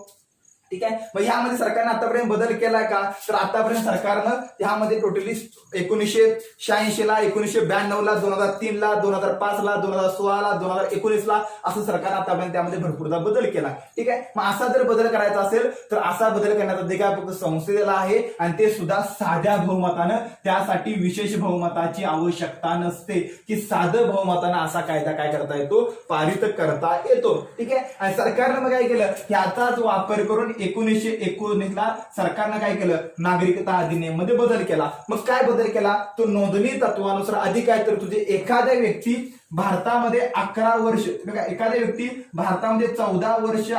ठीक आहे, मग ह्यामध्ये सरकारने आतापर्यंत बदल केला का, तर आतापर्यंत सरकारनं ह्यामध्ये टोटली 1986 ला 1992 ला 2003 ला 2005 ला 2016 ला 2019 ला असं सरकार आतापर्यंत त्यामध्ये भरपूरदा बदल केला. ठीक आहे, मग असा जर बदल करायचा असेल तर असा बदल करण्याचा अधिकार फक्त संसदेला आहे आणि ते सुद्धा साध्या बहुमतानं, त्यासाठी विशेष बहुमताची आवश्यकता नसते की साधं बहुमतानं असा कायदा काय करता येतो, पारित करता येतो. ठीक आहे, आणि सरकारनं मग काय केलं, याचाच वापर करून 1919 ला सरकारनं काय केलं, नागरिकता अधिनियम मध्ये बदल केला. मग काय बदल केला, तो नोंदणी तत्वानुसार अधिक काय तर तुझे एखाद्या व्यक्ती भारतामध्ये 11 वर्ष, एखाद्या व्यक्ती भारतामध्ये 14 वर्ष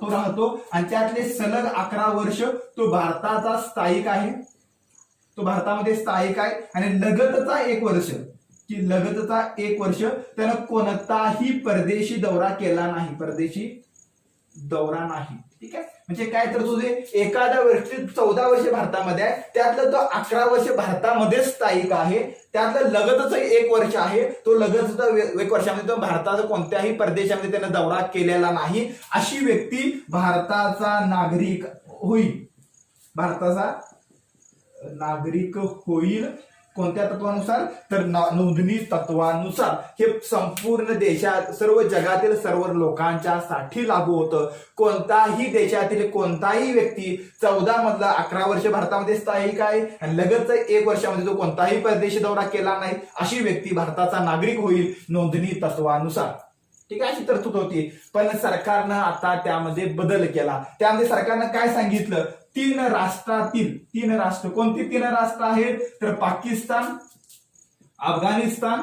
तो राहतो आणि त्यातले सलग 11 वर्ष तो भारताचा स्थायिक आहे, तो भारतामध्ये स्थायिक आहे आणि लगतचा 1 वर्ष की लगतचा 1 वर्ष त्यानं कोणताही परदेशी दौरा केला नाही, परदेशी दौरा नाही. ठीक आहे, म्हणजे काय तर तुझे एखाद्या वर्षी 14 वर्ष भारतामध्ये आहे त्यातलं तो 11 वर्ष भारतामध्ये स्थायिक आहे, त्यातलं लगतच 1 वर्ष आहे, तो लगतचा 1 वर्षामध्ये तो भारताचा कोणत्याही परदेशामध्ये त्याने दौरा केलेला नाही, अशी व्यक्ती भारताचा नागरिक होईल, भारताचा नागरिक होईल. कोणत्या तत्वानुसार, तर नोंदणी तत्वानुसार. हे संपूर्ण देशात सर्व जगातील सर्व लोकांच्या साठी लागू होतं. कोणताही देशातील कोणताही व्यक्ती 14 मधला 11 वर्ष भारतामध्ये स्थायिक आहे आणि लगतच 1 वर्षामध्ये तो कोणताही परदेशी दौरा केला नाही अशी व्यक्ती भारताचा नागरिक होईल नोंदणी तत्वानुसार. ठीक आहे, अशी तरतूद होती. पण सरकारनं आता त्यामध्ये बदल केला. त्यामध्ये सरकारनं काय सांगितलं, 3 राष्ट्रातील 3 राष्ट्र, कोणती 3 राष्ट्र आहेत, तर पाकिस्तान, अफगाणिस्तान,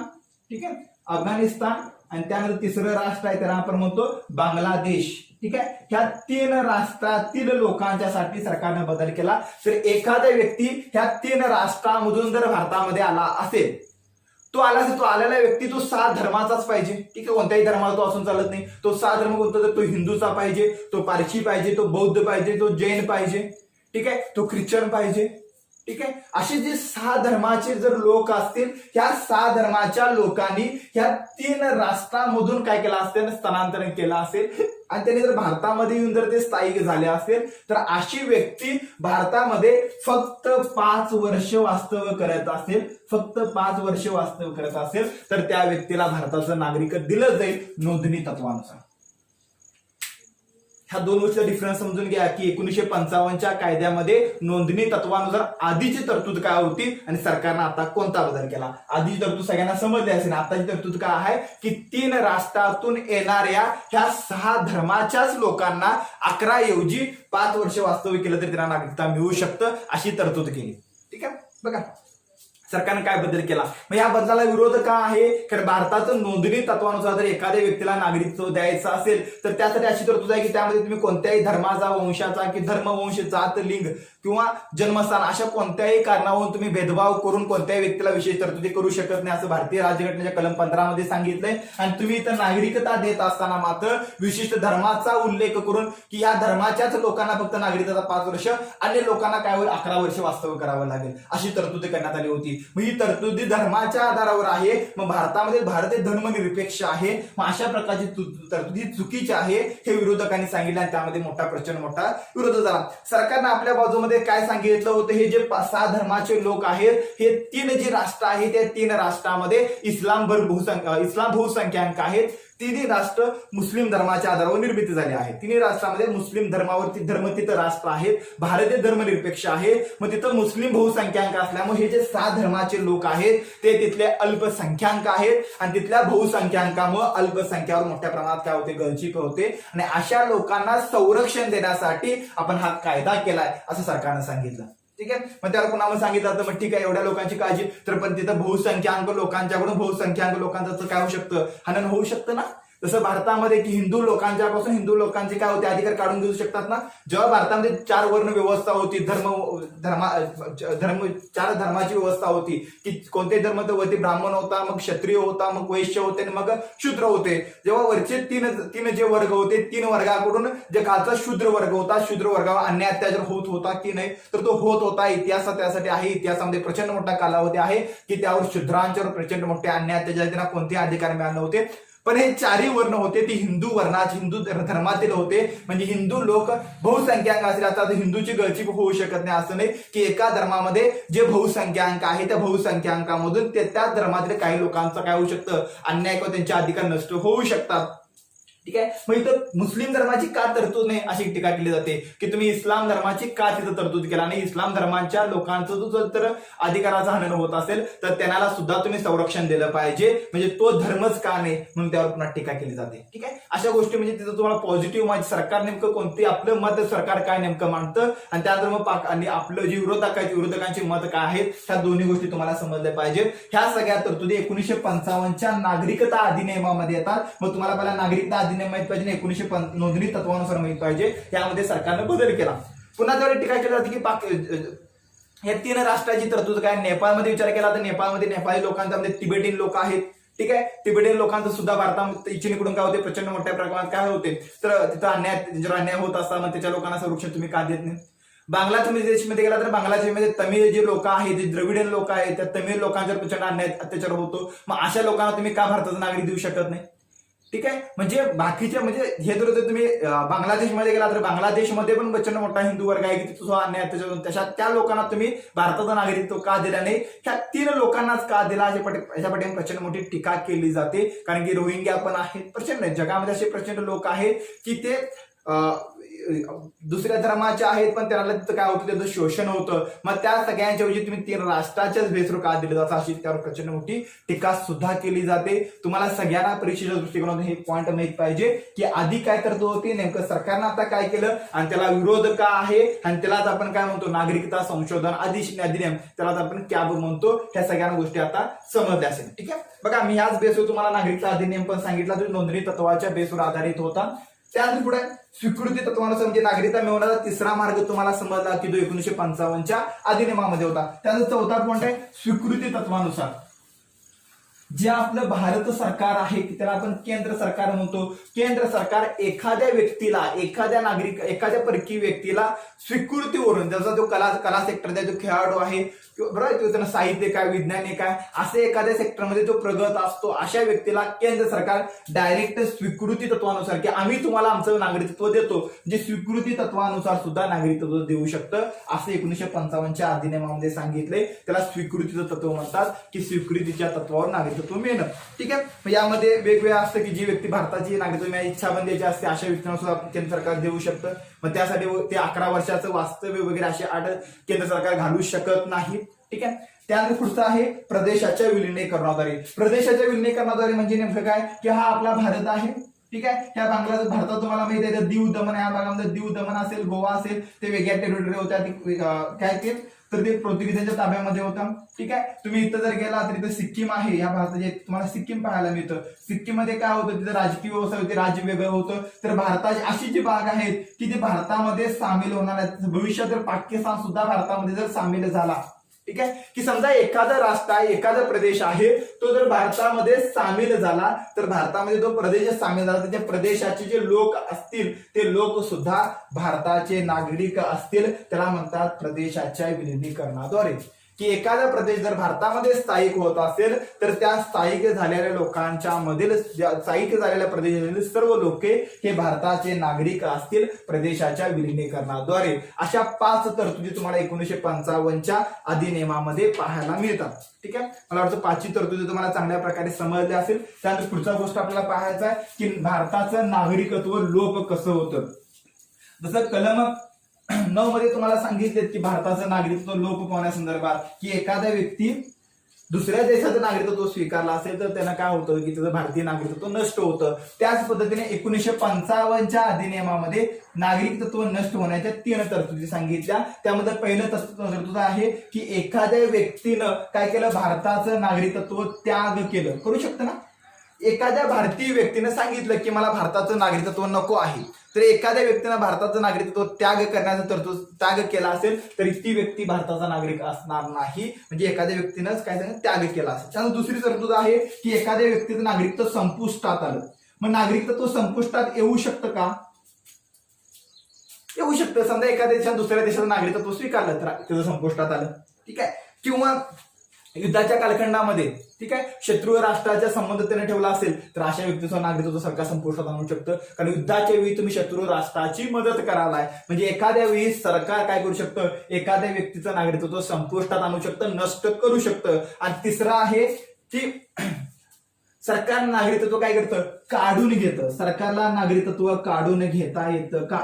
ठीक आहे, अफगाणिस्तान आणि त्यानंतर 3रं राष्ट्र आहे त्याला आपण म्हणतो बांगलादेश. ठीक आहे, ह्या 3 राष्ट्रातील लोकांच्यासाठी सरकारने बदल केला. तर एखादा व्यक्ती ह्या 3 राष्ट्रांमधून जर भारतामध्ये आला असेल, तो आलेला व्यक्ती तो 6 धर्माचाच पाहिजे. ठीक आहे, कोणत्याही धर्माला तो असून चालत नाही. तो 6 धर्म कोणता, तर तो हिंदूचा पाहिजे, तो पारशी पाहिजे, तो बौद्ध पाहिजे, तो जैन पाहिजे, ठीक आहे, तो ख्रिश्चन पाहिजे. ठीक आहे, असे जे 6 धर्माचे जर लोक असतील, ह्या 6 धर्माच्या लोकांनी ह्या 3 राष्ट्रांमधून काय केलं असेल, स्थलांतरण केलं असेल आणि त्यांनी जर भारतामध्ये येऊन जर ते स्थायिक झाले असेल तर अशी व्यक्ती भारतामध्ये फक्त 5 वर्ष वास्तव्य करत असेल, फक्त 5 वर्ष वास्तव्य करत असेल तर त्या व्यक्तीला भारताचं नागरिकत्व दिलं जाईल नोंदणी तत्वानुसार. ह्या 2 गोष्टीचा डिफरन्स समजून घ्या की 1955च्या कायद्यामध्ये नोंदणी तत्वानुसार आधीची तरतूद काय होती आणि सरकारनं आता कोणता बदल केला. आधीची तरतूद सगळ्यांना समजली असेल. आताची तरतूद काय आहे की 3 राष्ट्रातून येणाऱ्या ह्या 6 धर्माच्याच लोकांना 11 ऐवजी 5 वर्ष वास्तव्य केलं तरी त्यांना नागरिकता मिळू शकतं अशी तरतूद केली. ठीक आहे, बघा सरकारने काय बदल केला. मग या बदलाला विरोध का आहे, कारण भारताचं नोंदणी तत्वानुसार जर एखाद्या व्यक्तीला नागरिकत्व द्यायचं असेल तर त्यासाठी अशी तरतूद आहे की त्यामध्ये तुम्ही कोणत्याही धर्माचा, वंशाचा की धर्म, वंश, जात, लिंग किंवा जन्मस्थान अशा कोणत्याही कारणावरून तुम्ही भेदभाव करून कोणत्याही व्यक्तीला विशेष तरतुदी करू शकत नाही असं भारतीय राज्यघटनेच्या कलम 15 मध्ये सांगितलंय. आणि तुम्ही इथं नागरिकता देत असताना मात्र विशिष्ट धर्माचा उल्लेख करून की या धर्माच्याच लोकांना फक्त नागरिकता 5 वर्ष, अन्य लोकांना काय होईल 11 वर्ष वास्तव्य करावं लागेल अशी तरतुदी करण्यात आली होती. मग ही तरतुदी धर्माच्या आधारावर आहे. मग भारतामध्ये भारत हे धर्मनिरपेक्ष आहे. मग अशा प्रकारची तरतुदी चुकीची आहे हे विरोधकांनी सांगितलं आणि त्यामध्ये प्रचंड मोठा विरोध झाला. सरकारनं आपल्या बाजूमध्ये काय सांगितलं होतं, हे जे 6 धर्माचे लोक आहेत हे 3 जे राष्ट्र आहेत त्या 3 राष्ट्रामध्ये इस्लाम बहुसंख्याक आहेत. तिन्ही राष्ट्र मुस्लिम धर्माच्या आधारावर निर्मिती झाली आहे. तिन्ही राष्ट्रामध्ये मुस्लिम धर्मावरती धर्मतीत राष्ट्र आहेत. भारत हे धर्मनिरपेक्ष आहे. मग तिथं मुस्लिम बहुसंख्याक असल्यामुळे हे जे 6 धर्माचे लोक आहेत ते तिथले अल्पसंख्याक आहेत आणि तिथल्या बहुसंख्याकामुळे अल्पसंख्यावर मोठ्या प्रमाणात काय होते, गळचीप होते. आणि अशा लोकांना संरक्षण देण्यासाठी आपण हा कायदा केलाय असं सरकारनं सांगितलं. ठीक आहे. मग त्याला कोणाला सांगितलं तर मग ठीक आहे, एवढ्या लोकांची काळजी, तर पण तिथं बहुसंख्याक लोकांच्याकडून बहुसंख्याक लोकांचं काय होऊ शकतं, हनन होऊ शकतं ना. जसं भारतामध्ये की हिंदू लोकांच्यापासून हिंदू लोकांचे काय होते अधिकार काढून घेऊ शकतात ना. जेव्हा भारतामध्ये 4 वर्ण व्यवस्था होती, 4 धर्माची व्यवस्था होती की कोणते धर्म तर होते, ब्राह्मण होता, मग क्षत्रिय होता, मग वैश्य होते, मग शूद्र होते. जेव्हा वरचे तीन जे वर्ग होते, 3 वर्गाकडून जे खालचा शूद्र वर्ग होता, शूद्र वर्गावर अन्याय अत्याचार होत होता की नाही, तर तो होत होता. इतिहासात त्यासाठी आहे, इतिहासामध्ये प्रचंड मोठा कालावधी आहे की त्यावर शूद्रांच्यावर प्रचंड मोठे अन्याय अत्याचार, त्यांना कोणतेही अधिकार मिळाले नव्हते. पण हे 4ही वर्ण होते ती हिंदू धर्मातील होते. म्हणजे हिंदू लोक बहुसंख्याक असले आता हिंदूची गळचीप होऊ शकत नाही असं नाही की एका धर्मामध्ये जे बहुसंख्याक आहे त्या बहुसंख्याकामधून त्या धर्मातील काही लोकांचं काय होऊ शकतं, अन्याय किंवा त्यांचे अधिकार नष्ट होऊ शकतात. ठीक आहे. मग इथं मुस्लिम धर्माची का तरतूद नाही अशी टीका केली जाते की तुम्ही इस्लाम धर्माची का तिथं तरतूद केला नाही. इस्लाम धर्माच्या लोकांचं जर अधिकाराचा हनन होत असेल तर त्यांना सुद्धा तुम्ही संरक्षण दिलं पाहिजे. म्हणजे तो धर्मच का नाही म्हणून त्यावर पुन्हा टीका केली जाते. ठीक आहे. अशा गोष्टी म्हणजे तिथं तुम्हाला पॉझिटिव्ह म्हणजे सरकार नेमकं कोणते आपलं मत सरकार काय नेमकं मांडतं आणि त्यानंतर मग आणि आपलं जे विरोधकांचे मत काय आहेत ह्या दोन्ही गोष्टी तुम्हाला समजल्या पाहिजेत. ह्या सगळ्या तरतुदी 1955च्या नागरिकता अधिनियमामध्ये येतात. मग तुम्हाला पहिला नागरिकता अधिनियम माहित पाहिजे, 1905 नोंदणी तत्वानुसार माहित पाहिजे. यामध्ये सरकारनं बदल केला. पुन्हा त्यावर टीका केली जाते की या 3 राष्ट्राची तरतूद काय. नेपाळमध्ये विचार केला तर नेपाळमध्ये नेपाळी लोकांमध्ये तिबेटियन लोक आहेत. ठीक आहे. तिबेटियन लोकांचं सुद्धा भारतामध्ये इच्छेकडून काय होते, प्रचंड मोठ्या प्रमाणात काय होते, तर तिथं अन्याय होत असताना त्याच्या लोकांना संरक्षण तुम्ही का देत नाही. बांगलादेशमध्ये गेला तर बांगलादेशमध्ये तमिळ जे लोक आहेत, जे द्रविडियन लोक आहेत, त्या तमिळ लोकांच्यावर प्रचंड अन्याय अत्याचार होतो. मग अशा लोकांना तुम्ही का भारताचा नागरिक देऊ शकत नाही. ठीक आहे. म्हणजे बाकीचे म्हणजे हे जर तुम्ही बांगलादेशमध्ये गेला तर बांगलादेशमध्ये पण प्रचंड मोठा हिंदू वर्ग आहे की तिथं अन्याय अत्याचार, त्या लोकांना तुम्ही भारताचा नागरिकत्व का दिला नाही, ह्या 3 लोकांनाच का दिला याच्या पाठी प्रचंड मोठी टीका केली जाते. कारण की रोहिंग्या पण आहेत, प्रचंड जगामध्ये असे प्रचंड लोक आहेत की ते दुसऱ्या धर्माचे आहेत पण त्यांना तिथं काय होतं, त्याचं शोषण होतं. मग त्या सगळ्यांच्या ऐवजी तुम्ही 3 राष्ट्राच्याच बेसवर का दिलं जातं अशी त्यावर प्रचंड मोठी टीका सुद्धा केली जाते. तुम्हाला सगळ्यांना परीक्षेच्या दृष्टिकोनातून हे पॉईंट माहित पाहिजे की आधी काय तरतूद होती, नेमकं सरकारनं आता काय केलं आणि त्याला विरोध का आहे आणि त्यालाच आपण काय म्हणतो नागरिकता संशोधन अधिनियम, त्यालाच आपण कॅब म्हणतो. ह्या सगळ्या गोष्टी आता समजल्या असेल. ठीक आहे. बघा मी याच बेसवर तुम्हाला नागरिकता अधिनियम पण सांगितला, जो नोंदणी तत्वाच्या बेसवर आधारित होता. त्यानंतर पुढे स्वीकृती तत्वानुसार म्हणजे नागरिकता मिळवण्याचा 3रा मार्ग तुम्हाला समजला की जो 1955च्या अधिनियमामध्ये होता. त्यानंतर 4था पॉईंट आहे स्वीकृती तत्वानुसार. जे आपलं भारत सरकार आहे की त्याला आपण केंद्र सरकार म्हणतो. केंद्र सरकार एखाद्या व्यक्तीला, एखाद्या परकीय व्यक्तीला स्वीकृतीवरून, त्याचा जो कला सेक्टर जो खेळाडू आहे बरोबर, त्यांना साहित्य काय, वैज्ञानिक काय, असे एखाद्या सेक्टरमध्ये जो प्रगत असतो अशा व्यक्तीला केंद्र सरकार डायरेक्ट स्वीकृती तत्वानुसार की आम्ही तुम्हाला आमचं नागरिकत्व देतो, जे स्वीकृती तत्वानुसार सुद्धा नागरिकत्व देऊ शकतं असं 1955च्या अधिनियमामध्ये सांगितले. त्याला स्वीकृतीचं तत्व म्हणतात की स्वीकृतीच्या तत्वावर नागरिकत्व मिळणं. ठीक आहे. यामध्ये वेगवेगळं असतं की जी व्यक्ती भारताची नागरिकत्व मिळायची इच्छा बंद द्यायची असते अशा व्यक्तींना सुद्धा केंद्र सरकार देऊ शकतं. मग त्यासाठी ते 11 वर्षाचं वास्तव्य वगैरे अशी अट केंद्र सरकार घालू शकत नाही. ठीक आहे. त्यानंतर पुढचं आहे प्रदेशाच्या विलिनीकरणाद्वारे. प्रदेशाच्या विलिनीकरणाद्वारे म्हणजे नेमकं काय की हा आपला भारत आहे. ठीक आहे. ह्या भागाला भारतात तुम्हाला माहिती आहे दीव दमण, या भागामध्ये दीव दमण असेल, गोवा असेल, ते वेगळ्या टेरिटरी होत्या, काय ते तर ते पोर्तुगीजांच्या ताब्यामध्ये होतं. ठीक आहे. तुम्ही इथं जर गेला तर इथं सिक्कीम आहे, या भारताचे तुम्हाला सिक्कीम पाहायला मिळतं. सिक्कीम मध्ये काय होतं, तिथं राजकीय व्यवस्था होती, राज्य वेगळं होतं. तर भारताची अशी जी भाग आहेत की ते भारतामध्ये सामील होणार आहेत. भविष्यात जर पाकिस्तान सुद्धा भारतामध्ये जर सामील झाला, ठीक आहे, की समजा एखादा राष्ट्र आहे, एखादा प्रदेश आहे, तो जर भारतामध्ये सामील झाला तर भारतामध्ये तो प्रदेश सामील झाला तर त्या प्रदेशाचे जे लोक असतील ते लोक सुद्धा भारताचे नागरिक असतील. त्याला म्हणतात प्रदेशाच्या विलिनीकरणाद्वारे. की एखादा प्रदेश जर भारतामध्ये स्थायिक होत असेल तर त्या स्थायिक झालेल्या लोकांच्या मधील, स्थायिक झालेल्या प्रदेशातील सर्व लोके हे भारताचे नागरिक असतील प्रदेशाच्या विलिनीकरणाद्वारे. अशा 5 तरतुदी तुम्हाला 1955च्या अधिनियमामध्ये पाहायला मिळतात. ठीक आहे. मला वाटतं 5 तरतुदी तुम्हाला चांगल्या प्रकारे समजल्या असेल. त्यानंतर पुढचा गोष्ट आपल्याला पाहायचा आहे की भारताचं नागरिकत्व लोप कसं होतं. जसं कलम 9 मध्ये तुम्हाला सांगितले की भारताचं नागरिकत्व लोप पावण्यासंदर्भात की एखादा व्यक्ती दुसऱ्या देशाचं नागरिकत्व स्वीकारला असेल तर त्यांना काय होतं की त्याचं भारतीय नागरिकत्व नष्ट होतं. त्याच पद्धतीने 1955च्या अधिनियमामध्ये नागरिकत्व नष्ट होण्याच्या 3 तरतुदी सांगितल्या. त्यामध्ये पहिलं तरतूद आहे की एखाद्या व्यक्तीनं काय केलं, भारताचं नागरिकत्व त्याग केलं. करू शकतं ना, एखाद्या भारतीय व्यक्तीनं सांगितलं की मला भारताचं नागरिकत्व नको आहे, तर एखाद्या व्यक्तीनं भारताचं नागरिकत्व त्याग करण्याचा तरतूद त्याग केला असेल तरी ती व्यक्ती भारताचा नागरिक असणार नाही. म्हणजे एखाद्या व्यक्तीनंच काय त्याग केला असेल. त्यानंतर दुसरी तरतूद आहे की एखाद्या व्यक्तीचं नागरिकत्व संपुष्टात आलं. मग नागरिकत्व संपुष्टात येऊ शकतं का? येऊ शकतं. समजा एखाद्या देशात दुसऱ्या देशाचं नागरिकत्व स्वीकारलं तर त्याचं संपुष्टात आलं. ठीक आहे. किंवा युद्धाच्या कालखंडामध्ये, ठीक आहे, शत्रू राष्ट्राच्या संबंध त्याने ठेवला असेल तर अशा व्यक्तीचं नागरिकत्व सरकार संपुष्टात आणू शकतं. कारण युद्धाच्या वेळी तुम्ही शत्रू राष्ट्राची मदत करालाय, म्हणजे एखाद्या वेळी सरकार काय करू शकतं, एखाद्या व्यक्तीचं नागरिकत्व संपुष्टात आणू शकतं, नष्ट करू शकतं. आणि तिसरा आहे की सरकार नागरिकत्व काय करतं, काढून घेतं. सरकारला नागरिकत्व काढून घेता येतं का?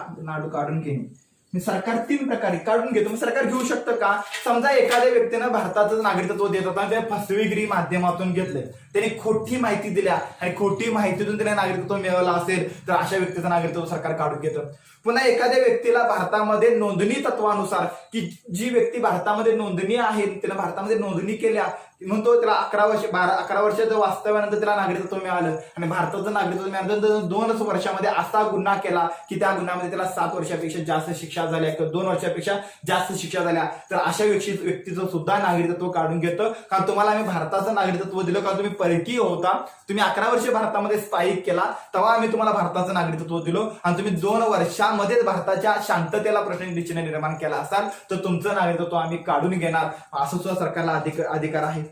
काढून घेणे सरकार 3 प्रकारे काढून घेतो. मग सरकार घेऊ शकतं का? समजा एखाद्या व्यक्तीनं भारताचं नागरिकत्व देत होता, त्या फसवेगिरी माध्यमातून घेतलंय, त्याने खोटी माहिती दिल्या आणि खोटी माहितीतून त्याने नागरिकत्व मिळवलं असेल तर अशा व्यक्तीचं नागरिकत्व सरकार काढून घेतं. पुन्हा एखाद्या व्यक्तीला भारतामध्ये नोंदणी तत्वानुसार की जी व्यक्ती भारतामध्ये नोंदणी आहे, त्यानं भारतामध्ये नोंदणी केल्या म्हणतो त्याला 11 वर्षाचं वास्तव्यानंतर त्याला नागरिकत्व मिळालं आणि भारताचं नागरिकत्व मिळाल्यानंतर 2 वर्षामध्ये असा गुन्हा केला की त्या गुन्ह्यामध्ये त्याला 7 वर्षापेक्षा जास्त शिक्षा झाल्या किंवा 2 वर्षापेक्षा जास्त शिक्षा झाल्या तर अशा व्यक्तीचं सुद्धा नागरिकत्व काढून घेतं. कारण तुम्हाला आम्ही भारताचं नागरिकत्व दिलं, कारण तुम्ही परकीय होता, तुम्ही 11 वर्ष भारतामध्ये स्थायिक केला, तेव्हा आम्ही तुम्हाला भारताचं नागरिकत्व दिलो आणि तुम्ही 2 वर्षामध्ये भारताच्या शांततेला प्रश्नचिन्ह निर्माण केला असाल तर तुमचं नागरिकत्व आम्ही काढून घेणार, असं सुद्धा सरकारला अधिकार आहे.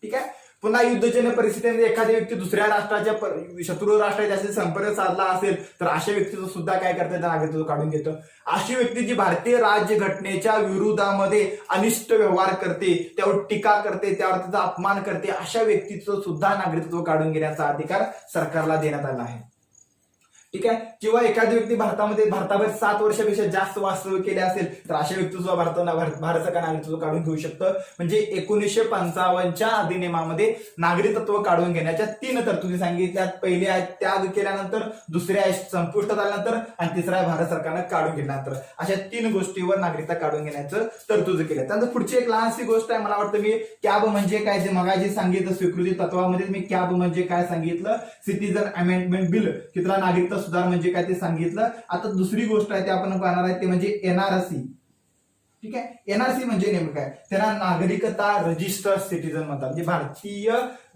ठीक आहे. पुन्हा युद्धजन्य परिस्थितीमध्ये एखादी व्यक्ती दुसऱ्या राष्ट्राच्या शत्रू राष्ट्राच्या संपर्क साधला असेल तर अशा व्यक्तीचं सुद्धा काय करतात, नागरिकत्व काढून घेतं. अशी व्यक्ती जी भारतीय राज्यघटनेच्या विरोधामध्ये अनिष्ट व्यवहार करते, त्यावर टीका करते, त्यावर त्याचा अपमान करते, अशा व्यक्तीचं सुद्धा नागरिकत्व काढून घेण्याचा अधिकार सरकारला देण्यात आला आहे. ठीक आहे. किंवा एखादी व्यक्ती भारतामध्ये 7 वर्षापेक्षा जास्त वास्तव्य केले असेल तर अशा व्यक्ती सुद्धा भारत सरकार नागरिकत्व काढून घेऊ शकतं. म्हणजे 1955च्या अधिनियमामध्ये नागरिकत्व काढून घेण्याच्या 3 तरतुदी सांगितल्यात. पहिली आहे त्याग केल्यानंतर, दुसरी आहे संपुष्टात आल्यानंतर आणि तिसरा आहे भारत सरकारनं काढून घेतल्यानंतर. अशा 3 गोष्टीवर नागरिकता काढून घेण्याचं तरतूद केलं. त्यानंतर पुढची एक लहानशी गोष्ट आहे, मला वाटतं मी कॅब म्हणजे काय जे मगाशी सांगितलं स्वीकृती तत्वामध्ये मी कॅब म्हणजे काय सांगितलं, सिटीजन अमेंडमेंट बिल की तुला नागरिकता सुधार म्हणजे काय ते सांगितलं. आता दुसरी गोष्ट आहे ते आपण पाहणार आहे ते म्हणजे एनआरसी. ठीक आहे. एनआरसी म्हणजे नेमकं काय, त्याला नागरिकता रजिस्टर्ड सिटीजन म्हणतात, म्हणजे भारतीय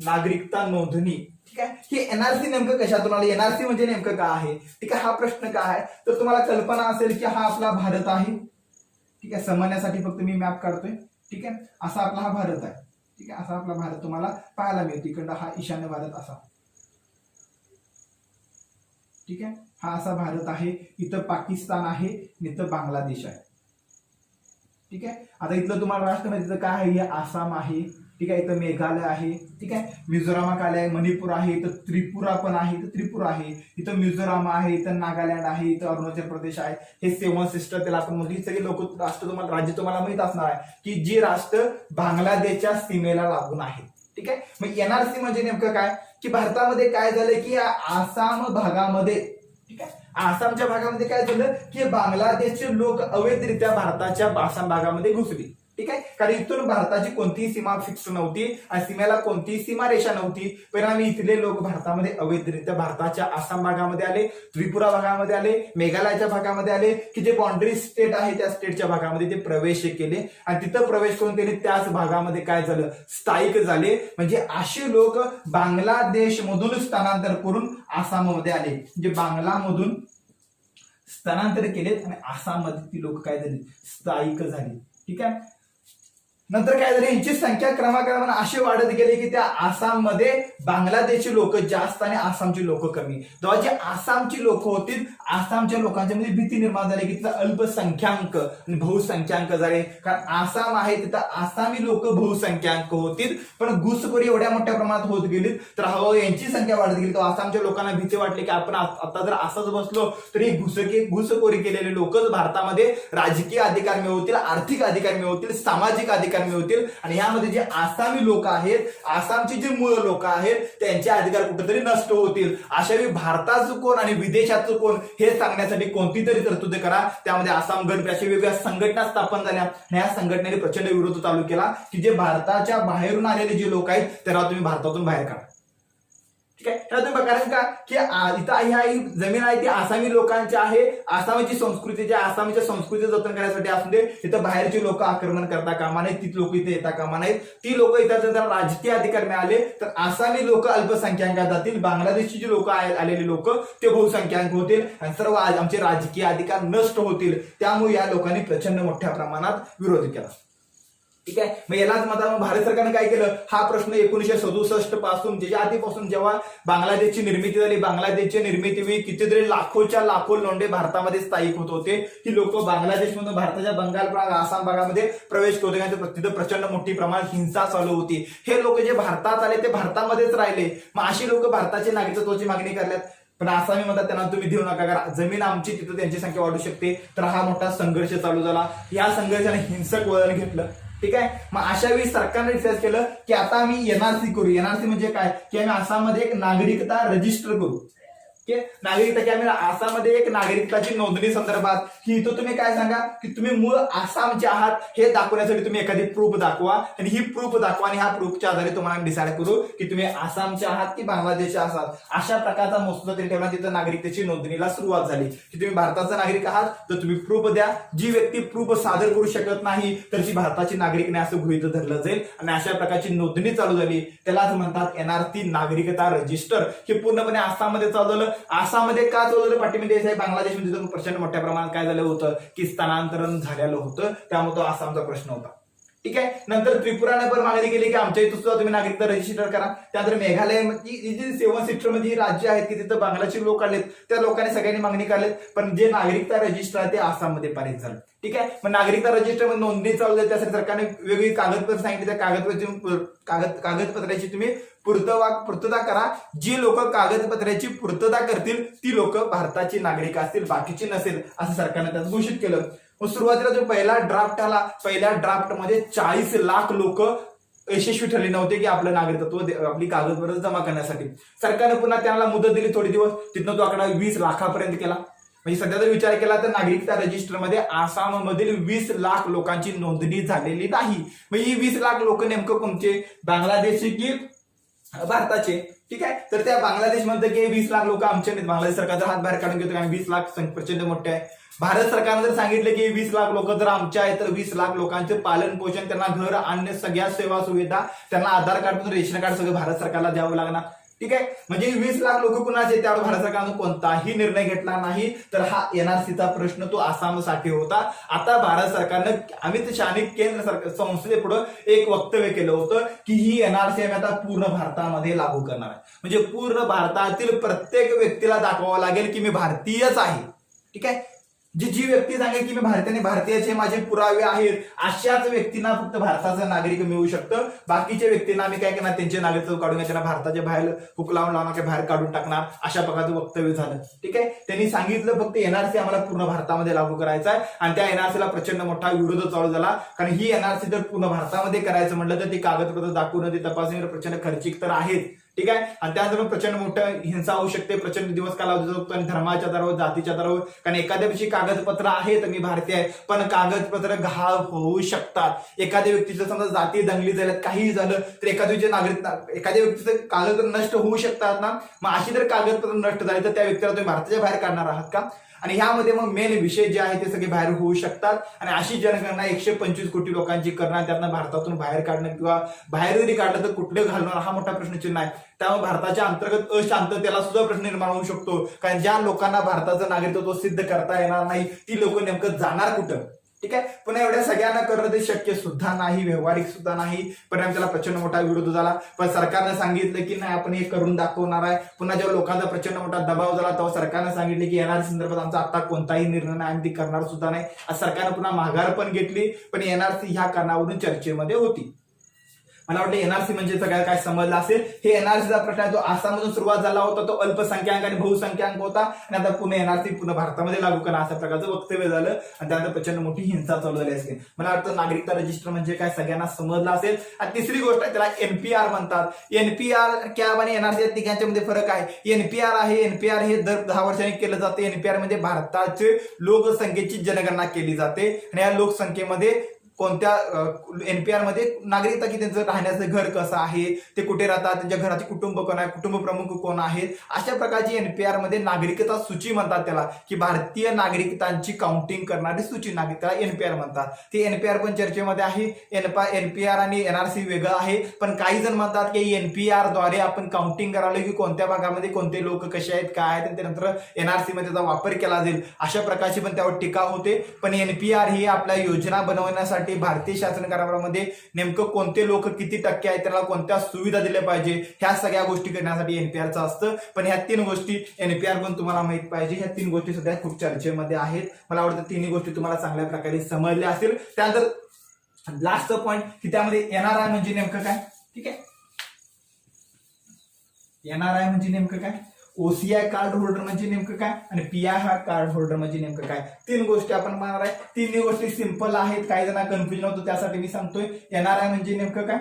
नागरिकता नोंदणी. ठीक आहे. हे एनआरसी नेमकं कशातून आलं, एनआरसी म्हणजे नेमकं काय आहे, ठीक आहे. हा प्रश्न काय आहे तर तुम्हाला कल्पना असेल की हा आपला भारत आहे. ठीक आहे. समजण्यासाठी फक्त मी मॅप काढतोय. ठीक आहे. असा आपला हा भारत आहे. ठीक आहे. असा आपला भारत तुम्हाला पाहायला मिळतो. इकडं हा ईशान्य भारत असा. ठीक आहे. हा असा भारत आहे. इथं पाकिस्तान आहे, इथं बांगलादेश आहे. ठीक आहे. आता इथलं तुम्हाला राष्ट्रपतीचं काय आहे, हे आसाम आहे. ठीक आहे. इथं मेघालय आहे. ठीक आहे. मिझोराम आहे, मणिपूर आहे, इथं त्रिपुरा पण आहे, इथं त्रिपुरा आहे, इथं मिझोराम आहे, इथं नागालँड आहे, इथं अरुणाचल प्रदेश आहे. हे 7 सिस्टर त्याला आपण म्हणतो. ही सगळी लोक राष्ट्र तुम्हाला राज्य तुम्हाला माहित असणार आहे की जी राष्ट्र बांगलादेशच्या सीमेला लागून आहे. ठीक आहे. मग एनआरसी म्हणजे नेमकं काय की भारतामध्ये काय झालं की आसाम भागामध्ये, ठीक आहे, आसामच्या भागामध्ये काय झालं की बांगलादेशचे लोक अवैधरित्या भारताच्या आसाम भागामध्ये घुसली, ठीक आहे, कारण इथून भारताची कोणतीही सीमा फिक्स नव्हती आणि सीमेला कोणतीही सीमारेषा नव्हती. परिणामी इथले लोक भारतामध्ये अवैधरित्या भारताच्या आसाम भागामध्ये आले, त्रिपुरा भागामध्ये आले, मेघालयाच्या भागामध्ये आले, की जे बाउंड्री स्टेट आहे त्या स्टेटच्या भागामध्ये ते प्रवेश केले आणि तिथं प्रवेश करून त्यांनी त्याच भागामध्ये काय झालं, स्थायिक झाले. म्हणजे असे लोक बांगलादेश मधून स्थलांतर करून आसाममध्ये आले, म्हणजे बांगलामधून स्थलांतर केलेत आणि आसाममध्ये ती लोक काय झाली, स्थायिक झाली, ठीक आहे. नंतर काय झालं, यांची संख्या क्रमाक्रमाने अशी वाढत गेली की त्या आसाममध्ये बांगलादेशची लोक जास्त आणि आसामची लोक कमी. जेव्हा जे आसामची लोक होती, आसामच्या लोकांच्या मध्ये भीती निर्माण झाली की तिथं अल्पसंख्याक आणि बहुसंख्याक झाले, कारण आसाम आहे तिथं आसामी लोक बहुसंख्याक होतील, पण घुसखोरी एवढ्या मोठ्या प्रमाणात होत गेली तर हळूहळू यांची संख्या वाढत गेली. तर आसामच्या लोकांना भीती वाटली की आपण आता जर असंच बसलो तरी घुसखोरी केलेले लोकच भारतामध्ये राजकीय अधिकार मिळवतील, आर्थिक अधिकार मिळवतील, सामाजिक अधिकार मिळवतील आणि यामध्ये जे आसामी लोक आहेत, आसामची जी मूळ लोक आहेत त्यांचे अधिकार कुठेतरी नष्ट होतील. अशा वेळी भारताचं कोण आणि विदेशाचं कोण हे सांगण्यासाठी कोणती तरी तरतूद करा. त्यामध्ये आसाम गट अशा वेगवेगळ्या संघटना स्थापन झाल्या आणि या संघटनेने प्रचंड विरोध चालू केला की जे भारताच्या बाहेरून आलेले जे लोक आहेत त्यांना तुम्ही भारतातून बाहेर काढा, ठीक आहे. तुम्ही कारण का की इथं ह्या जमीन आहे ती आसामी लोकांची आहे, आसामीची संस्कृती, आसामीच्या संस्कृती जतन करण्यासाठी असू दे, इथं बाहेरची लोक आक्रमण करता कामा नाहीत, ती लोक इथे येता कामा नाहीत. ती लोक इथं जर त्यांना राजकीय अधिकार मिळाले तर आसामी लोक अल्पसंख्याकात जातील, बांगलादेशची जी लोक आलेली लोक ते बहुसंख्याक होतील आणि सर्व आमचे राजकीय अधिकार नष्ट होतील. त्यामुळे या लोकांनी प्रचंड मोठ्या प्रमाणात विरोध केला, ठीक आहे. मग यालाच मग भारत सरकारने काय केलं, हा प्रश्न 1967 पासून त्याच्या आधीपासून जेव्हा बांगलादेशची निर्मिती झाली, बांगलादेशची निर्मितीवेळी कितीतरी लाखोच्या लाखो लोंढे भारतामध्ये स्थायिक होत होते. ही लोक बांगलादेशमधून भारताच्या बंगाल भाग, आसाम भागामध्ये प्रवेश करत होते, तिथं प्रचंड मोठी प्रमाणात हिंसा चालू होती. हे लोक जे भारतात आले ते भारतामध्येच राहिले. मग अशी लोक भारताची नागरिकत्वाची मागणी करल्यात, पण आसामी म्हणतात त्यांना तुम्ही देऊ नका, कारण जमीन आमची, तिथं त्यांची संख्या वाढू शकते. तर हा मोठा संघर्ष चालू झाला. या संघर्षाने हिंसक वळण घेतलं, ठीक आहे. मग अशा वेळी सरकारने डिसाईड केलं की आता आम्ही एनआरसी करू. एनआरसी म्हणजे काय की आम्ही आसाममध्ये एक नागरिकता रजिस्टर करू, नागरिकता की आम्ही आसाममध्ये एक नागरिकताची नोंदणी संदर्भात की इथं तुम्ही काय सांगा की तुम्ही मूळ आसामचे आहात हे दाखवण्यासाठी तुम्ही एखादी प्रूफ दाखवा आणि ही प्रूफ दाखवा आणि ह्या प्रूफच्या आधारे तुम्हाला डिसाईड करू की तुम्ही आसामचे आहात की बांगलादेशचे आहात. अशा प्रकारचा मसुदा तरी ठेवला. तिथं नागरिकतेची नोंदणीला सुरुवात झाली की तुम्ही भारताचा नागरिक आहात तर तुम्ही प्रूफ द्या. जी व्यक्ती प्रूफ सादर करू शकत नाही तर ती भारताची नागरिक नाही असं गृहीत धरलं जाईल आणि अशा प्रकारची नोंदणी चालू झाली. त्यालाच म्हणतात एनआरसी, नागरिकता रजिस्टर. हे पूर्णपणे आसाममध्ये चालू झालं. आसाममध्ये का चालवलं पाठीमध्ये बांगलादेशमध्ये प्रचंड मोठ्या प्रमाणात काय झालं होतं की स्थलांतरण झालेलं होतं, त्यामुळे तो आसामचा प्रश्न होता, ठीक आहे. नंतर त्रिपुराने पण मागणी केली की आमच्या इथं सुद्धा तुम्ही नागरिकता रजिस्टर करा. त्यानंतर मेघालय जी 7 सीटर मध्ये जी राज्य आहेत की तिथं बांगलादेशी लोक आलेत त्या लोकांनी सगळ्यांनी मागणी काढलेत, पण जे नागरिकता रजिस्टर आहे ते आसाममध्ये पारित झालं, ठीक आहे. मग नागरिकता रजिस्टर मध्ये नोंदणी चालू झाली. त्यासाठी सरकारने वेगवेगळी कागदपत्र सांगितली. त्या कागदपत्राची तुम्ही पूर्तता करा. जी लोक कागदपत्राची पूर्तता करतील ती लोक भारताची नागरिक असतील, बाकीची नसेल असं सरकारने त्यात घोषित केलं. मग सुरुवातीला जो पहिला ड्राफ्ट आला, पहिल्या ड्राफ्ट मध्ये 40 लाख लोक यशस्वी ठरले नव्हते की आपलं नागरिकत्व, आपली कागदपत्र जमा करण्यासाठी. सरकारने पुन्हा त्यांना मुदत दिली थोडे दिवस. तिथनं तो आकडा 20 लाखापर्यंत केला. म्हणजे सध्या जर विचार केला तर नागरिकता रजिस्टरमध्ये आसाममधील 20 लाख लोकांची नोंदणी झालेली नाही. मग ही 20 लाख लोक नेमकं कोणते, बांगलादेशचे की भारताचे, ठीक आहे. तर त्या बांगलादेश म्हणतं की 20 लाख लोक आमचे नाहीत. बांगलादेश सरकारचा हात बाहेर काढून घेतो, 20 लाख प्रचंड मोठे आहे. भारत सरकारने जर सांगितलं की 20 लाख लोक जर आमचे आहेत तर 20 लाख लोकांचे पालन पोषण, त्यांना घर, अन्य सगळ्या सेवा सुविधा, त्यांना आधार कार्ड, रेशन कार्ड सगळं भारत सरकारला द्यावं लागणार, ठीक आहे. म्हणजे 20 लाख लोक कुणाचे, त्यावर भारत सरकारनं कोणताही निर्णय घेतला नाही. तर हा एनआरसीचा प्रश्न तो आसामसाठी होता. आता भारत सरकारनं अमित शहानी केंद्र सरकार संसदेपुढे एक वक्तव्य केलं होतं की ही एनआरसी आम्ही आता पूर्ण भारतामध्ये लागू करणार आहे. म्हणजे पूर्ण भारतातील प्रत्येक व्यक्तीला दाखवावं लागेल की मी भारतीयच आहे, ठीक आहे. जी व्यक्ती सांगेल की मी भारतीयाचे माझे पुरावे आहेत अशाच व्यक्तींना फक्त भारताचं नागरिक मिळू शकतं. बाकीच्या व्यक्तींना आम्ही काय करणार, त्यांचे नागरिकत्व काढून त्यांना भारताच्या बाहेर हुक लावून बाहेर काढून टाकणार, अशा प्रकारचं वक्तव्य झालं, ठीक आहे. त्यांनी सांगितलं फक्त एनआरसी आम्हाला पूर्ण भारतामध्ये लागू करायचा आहे आणि त्या एनआरसीला प्रचंड मोठा विरोध चालू झाला. कारण ही एनआरसी जर पूर्ण भारतामध्ये करायचं म्हटलं तर ती कागदपत्र दाखवणं, ती तपासणी प्रचंड खर्चिक तर आहेत, ठीक आहे. आणि त्यानंतर प्रचंड मोठं हिंसा होऊ शकते, प्रचंड दिवस कालावधी जाऊ शकतो आणि धर्माच्या आधारावर, जातीच्या आधारावर, कारण एखाद्याविषयी कागदपत्र आहे तर मी भारतीय आहे, पण कागदपत्र गहाळ होऊ शकतात. एखाद्या व्यक्तीचं समजा जाती दंगली झाल्यात, काही झालं तर एखाद्या व्यक्तीचं कागदपत्र नष्ट होऊ शकतात ना. मग अशी जर कागदपत्र नष्ट झाली तर त्या व्यक्तीला तुम्ही भारताच्या बाहेर काढणार आहात का? आणि ह्यामध्ये मग मेन विषय जे आहे ते सगळे बाहेर होऊ शकतात. आणि अशी जनगणना 125 कोटी लोकांची करणार, त्यांना भारतातून बाहेर काढणं किंवा बाहेर जरी काढलं तर कुठले घालणार हा मोठा प्रश्नचिन्ह आहे. त्यामुळे भारताच्या अंतर्गत अशांततेला सुद्धा प्रश्न निर्माण होऊ शकतो, कारण ज्या लोकांना भारताचं नागरिकत्व सिद्ध करता येणार नाही ती लोक नेमकं जाणार कुठं? ठीक आहे. पुन्हा एवढ्या सगळ्यांना करणं ते शक्य सुद्धा नाही, व्यवहारिक सुद्धा नाही. परिणाम त्याला प्रचंड मोठा विरोध झाला. पण सरकारनं सांगितलं की नाही आपण हे करून दाखवणार आहे. पुन्हा जेव्हा लोकांचा प्रचंड मोठा दबाव झाला तेव्हा सरकारनं सांगितले की एनआरसी संदर्भात आमचा आता कोणताही निर्णय नाही, आम्ही ती करणार सुद्धा नाही. आज सरकारनं पुन्हा माघार पण घेतली, पण एनआरसी ह्या कारणावरून चर्चेमध्ये होती. मला वाटतं एनआरसी म्हणजे सगळ्यात काय समजलं असेल. हे एनआरसीचा प्रश्न आहे, जो आसाममधून सुरुवात झाला होता तो अल्पसंख्याक आणि बहुसंख्याक होता, आणि आता पुन्हा एनआरसी पुन्हा भारतामध्ये लागू करा अशा प्रकारचं वक्तव्य झालं आणि त्यानंतर प्रचंड मोठी हिंसा चालू झाली असेल. मला वाटतं नागरिकता रजिस्टर म्हणजे काय सगळ्यांना समजलं असेल. आणि तिसरी गोष्ट आहे त्याला एनपीआर म्हणतात. एनपीआर कॅब आणि एनआरसी या तिघांच्यामध्ये फरक आहे. एनपीआर आहे, एनपीआर हे दर 10 वर्षांनी केलं जाते. एनपीआर म्हणजे भारताचे लोकसंख्येची जनगणना केली जाते आणि या लोकसंख्येमध्ये कोणत्या एनपीआर मध्ये नागरिकता की त्यांचं राहण्याचं घर कसं आहे, ते कुठे राहतात, त्यांच्या घराचे कुटुंब कोण आहे, कुटुंब प्रमुख कोण आहेत, अशा प्रकारची एनपीआर मध्ये नागरिकता सूची म्हणतात त्याला, की भारतीय नागरिकतांची काउंटिंग करणारी सूची नागरिकता एनपीआर म्हणतात. ती एनपीआर पण चर्चेमध्ये आहे. एनपीआर आणि एनआरसी वेगळं आहे. पण काही जण म्हणतात की एनपीआर द्वारे आपण काउंटिंग करावं की कोणत्या भागामध्ये कोणते लोक कसे आहेत, काय आहेत, त्यानंतर एनआरसी मध्ये त्याचा वापर केला जाईल, अशा प्रकारची पण त्यावर टीका होते. पण एनपीआर ही आपल्या योजना बनवण्यासाठी भारतीय शासन कारभारामध्ये नेमकं कोणते लोक किती टक्के आहेत, त्याला कोणत्या सुविधा दिल्या पाहिजे, ह्या सगळ्या गोष्टी करण्यासाठी एनपीआरचं असतं. पण ह्या 3 गोष्टी एनपीआर पण तुम्हाला माहित पाहिजे. ह्या 3 गोष्टी सध्या खूप चर्चेमध्ये आहेत. मला वाटतं 3 गोष्टी तुम्हाला चांगल्या प्रकारे समजल्या असतील. त्यानंतर लास्ट पॉइंट की त्यामध्ये एनआरआय म्हणजे नेमकं काय. ठीक आहे, एनआरआय म्हणजे नेमकं काय, ओसीआय कार्ड होल्डर म्हणजे नेमकं काय, आणि पीआय हा कार्ड होल्डर म्हणजे नेमकं काय. 3 गोष्टी आपण पाहणार आहे. 3 गोष्टी सिंपल आहेत, काही जणांना कन्फ्युजन होतं त्यासाठी मी सांगतोय. एनआरआय म्हणजे नेमकं काय,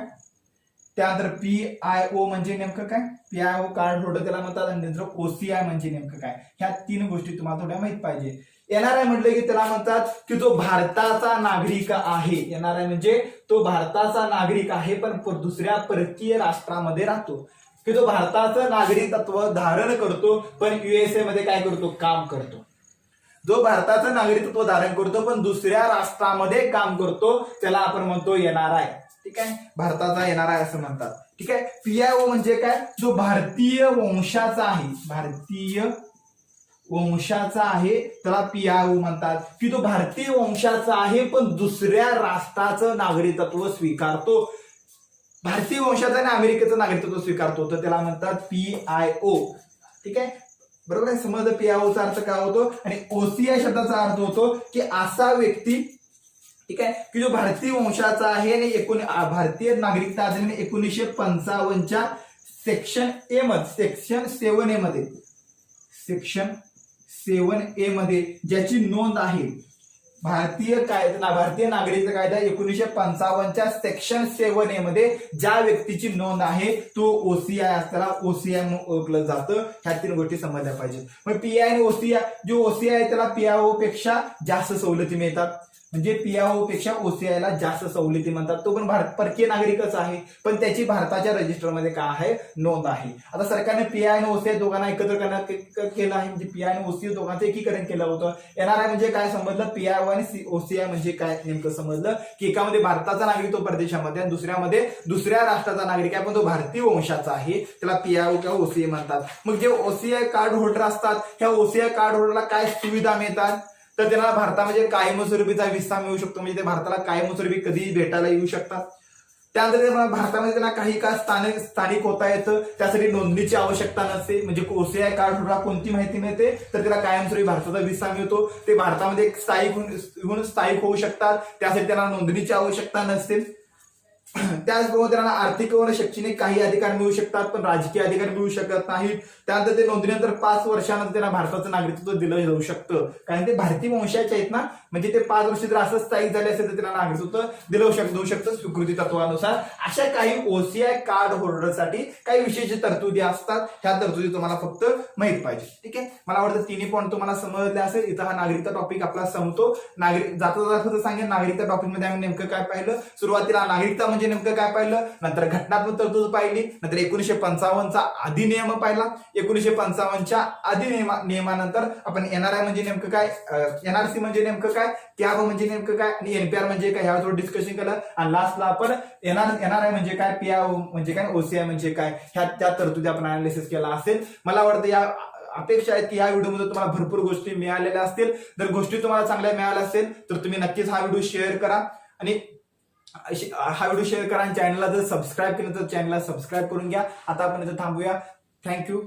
त्यानंतर पीआयओ म्हणजे नेमकं काय, पीआयओ कार्ड होल्डर त्याला म्हणतात, आणि नंतर ओसीआय म्हणजे नेमकं काय. ह्या 3 गोष्टी तुम्हाला थोड्या माहित पाहिजे. एनआरआय म्हटलं की त्याला म्हणतात की तो भारताचा नागरिक आहे. एनआरआय म्हणजे तो भारताचा नागरिक आहे पण दुसऱ्या परकीय राष्ट्रामध्ये राहतो, की जो भारताचं नागरिकत्व धारण करतो पण युएसए मध्ये काय करतो, काम करतो. जो भारताचं नागरिकत्व धारण करतो पण दुसऱ्या राष्ट्रामध्ये काम करतो त्याला आपण म्हणतो एनआरआय. ठीक आहे, भारताचा एनआरआय असं म्हणतात. ठीक आहे. पीआयओ म्हणजे काय, जो भारतीय वंशाचा आहे, भारतीय वंशाचा आहे त्याला पीआयओ म्हणतात, की तो भारतीय वंशाचा आहे पण दुसऱ्या राष्ट्राचं नागरिकत्व स्वीकारतो. भारतीय वंशाचा आणि अमेरिकेचं नागरिकत्व स्वीकारतो तर त्याला म्हणतात पीआयओ. ठीक आहे, बरोबर आहे, समज पीआयओचा अर्थ काय होतो. आणि ओसीआय शब्दाचा अर्थ होतो की असा व्यक्ती, ठीक आहे, की जो भारतीय वंशाचा आहे आणि भारतीय नागरिकता अधिनियम 1955च्या सेक्शन 7A मध्ये ज्याची नोंद आहे, भारतीय नागरिकता कायदा 1955च्या सेक्शन 7A मध्ये ज्या व्यक्तीची नोंद आहे तो ओसीआय असताना ओसीआय म्हणून ओळखलं जातं. ह्या 3 गोष्टी समजल्या पाहिजेत. मग पीआय आणि ओसीआय, जो ओसीआय आहे त्याला पीआयओ पेक्षा जास्त सवलती मिळतात, म्हणजे पीआयओ पेक्षा ओसीआयला जास्त सवलती म्हणतात. तो पण परकीय नागरिकच आहे पण त्याची भारताच्या रजिस्टरमध्ये काय आहे, नोंद आहे. आता सरकारने पीआय आणि ओसीआय दोघांना एकत्र करण्यात केलं आहे, म्हणजे पीआय आणि ओसीआय दोघांचं एकीकरण केलं होतं. एनआरआय म्हणजे काय समजलं, पीआयओ आणि ओसीआय म्हणजे काय नेमकं समजलं, की एकामध्ये भारताचा नागरिक तो परदेशामध्ये आणि दुसऱ्यामध्ये दुसऱ्या राष्ट्राचा नागरिक आहे पण तो भारतीय वंशाचा आहे, त्याला पीआयओ किंवा ओसीआय म्हणतात. मग जे ओसीआय कार्ड होल्डर असतात ह्या ओसीआय कार्ड होल्डरला काय सुविधा मिळतात, तर त्यांना भारतामध्ये कायमस्वरूपीचा व्हिसा मिळू शकतो, म्हणजे ते भारताला कायमस्वरूपी कधीही भेटायला येऊ शकतात. त्यानंतर भारतामध्ये त्यांना काही काळ स्थानिक होता येतं, त्यासाठी नोंदणीची आवश्यकता नसते. म्हणजे ओसीआय कार्ड होल्डरला कोणती माहिती मिळते तर त्याला कायमस्वरूपी भारताचा व्हिसा मिळतो, ते भारतामध्ये स्थायिक होऊ शकतात, त्यासाठी त्यांना नोंदणीची आवश्यकता नसते. त्याचबरोबर त्यांना आर्थिक व शैक्षणिक काही अधिकार मिळू शकतात, पण राजकीय अधिकार मिळू शकत नाहीत. त्यानंतर ते नोंदणीनंतर 5 वर्षानंतर त्यांना भारताचं नागरिकत्व दिलं जाऊ शकतं, कारण ते भारतीय वंशाचे आहेत ना. म्हणजे ते 5 वर्ष जर असं स्थायिक झाले असेल तर त्यांना नागरिकत्व दिलं जाऊ शकतं स्वीकृती तत्वानुसार. अशा काही OCI कार्ड होल्डरसाठी काही विशेष तरतुदी असतात. ह्या तरतुदी तुम्हाला फक्त माहित पाहिजे. ठीक आहे, मला वाटतं तिन्ही पॉईंट तुम्हाला समजले असेल. इथं हा नागरिकता टॉपिक आपला संपतो. जाता जाता सांगेन नागरिकता टॉपिक मध्ये आम्ही नेमकं काय पाहिलं. सुरुवातीला नागरिकता म्हणजे नेमकं काय पाहिलं, नंतर घटनात्मक तरतूद पाहिली, नंतर 1955चा अधिनियम पाहिला. 1955च्या अधिनियमानंतर आपण NRI म्हणजे नेमकं काय, NRC म्हणजे नेमकं काय, कॅब म्हणजे नेमकं काय आणि NPR म्हणजे काय ह्यावर थोडं डिस्कशन केलं. आणि लास्टला आपण NRI म्हणजे काय, PIO म्हणजे काय, OCI म्हणजे काय, ह्या त्या तरतुदी आपण अनालिसिस केला असेल. मला वाटतं या अपेक्षा आहेत की या व्हिडिओमध्ये तुम्हाला भरपूर गोष्टी मिळालेल्या असतील. जर गोष्टी तुम्हाला चांगल्या मिळाल्या असेल तर तुम्ही नक्कीच हा व्हिडिओ शेअर करा आणि चॅनलला जर सबस्क्राईब केलं तर चॅनलला सबस्क्राईब करून घ्या. आता आपण इथं थांबूया. थँक्यू.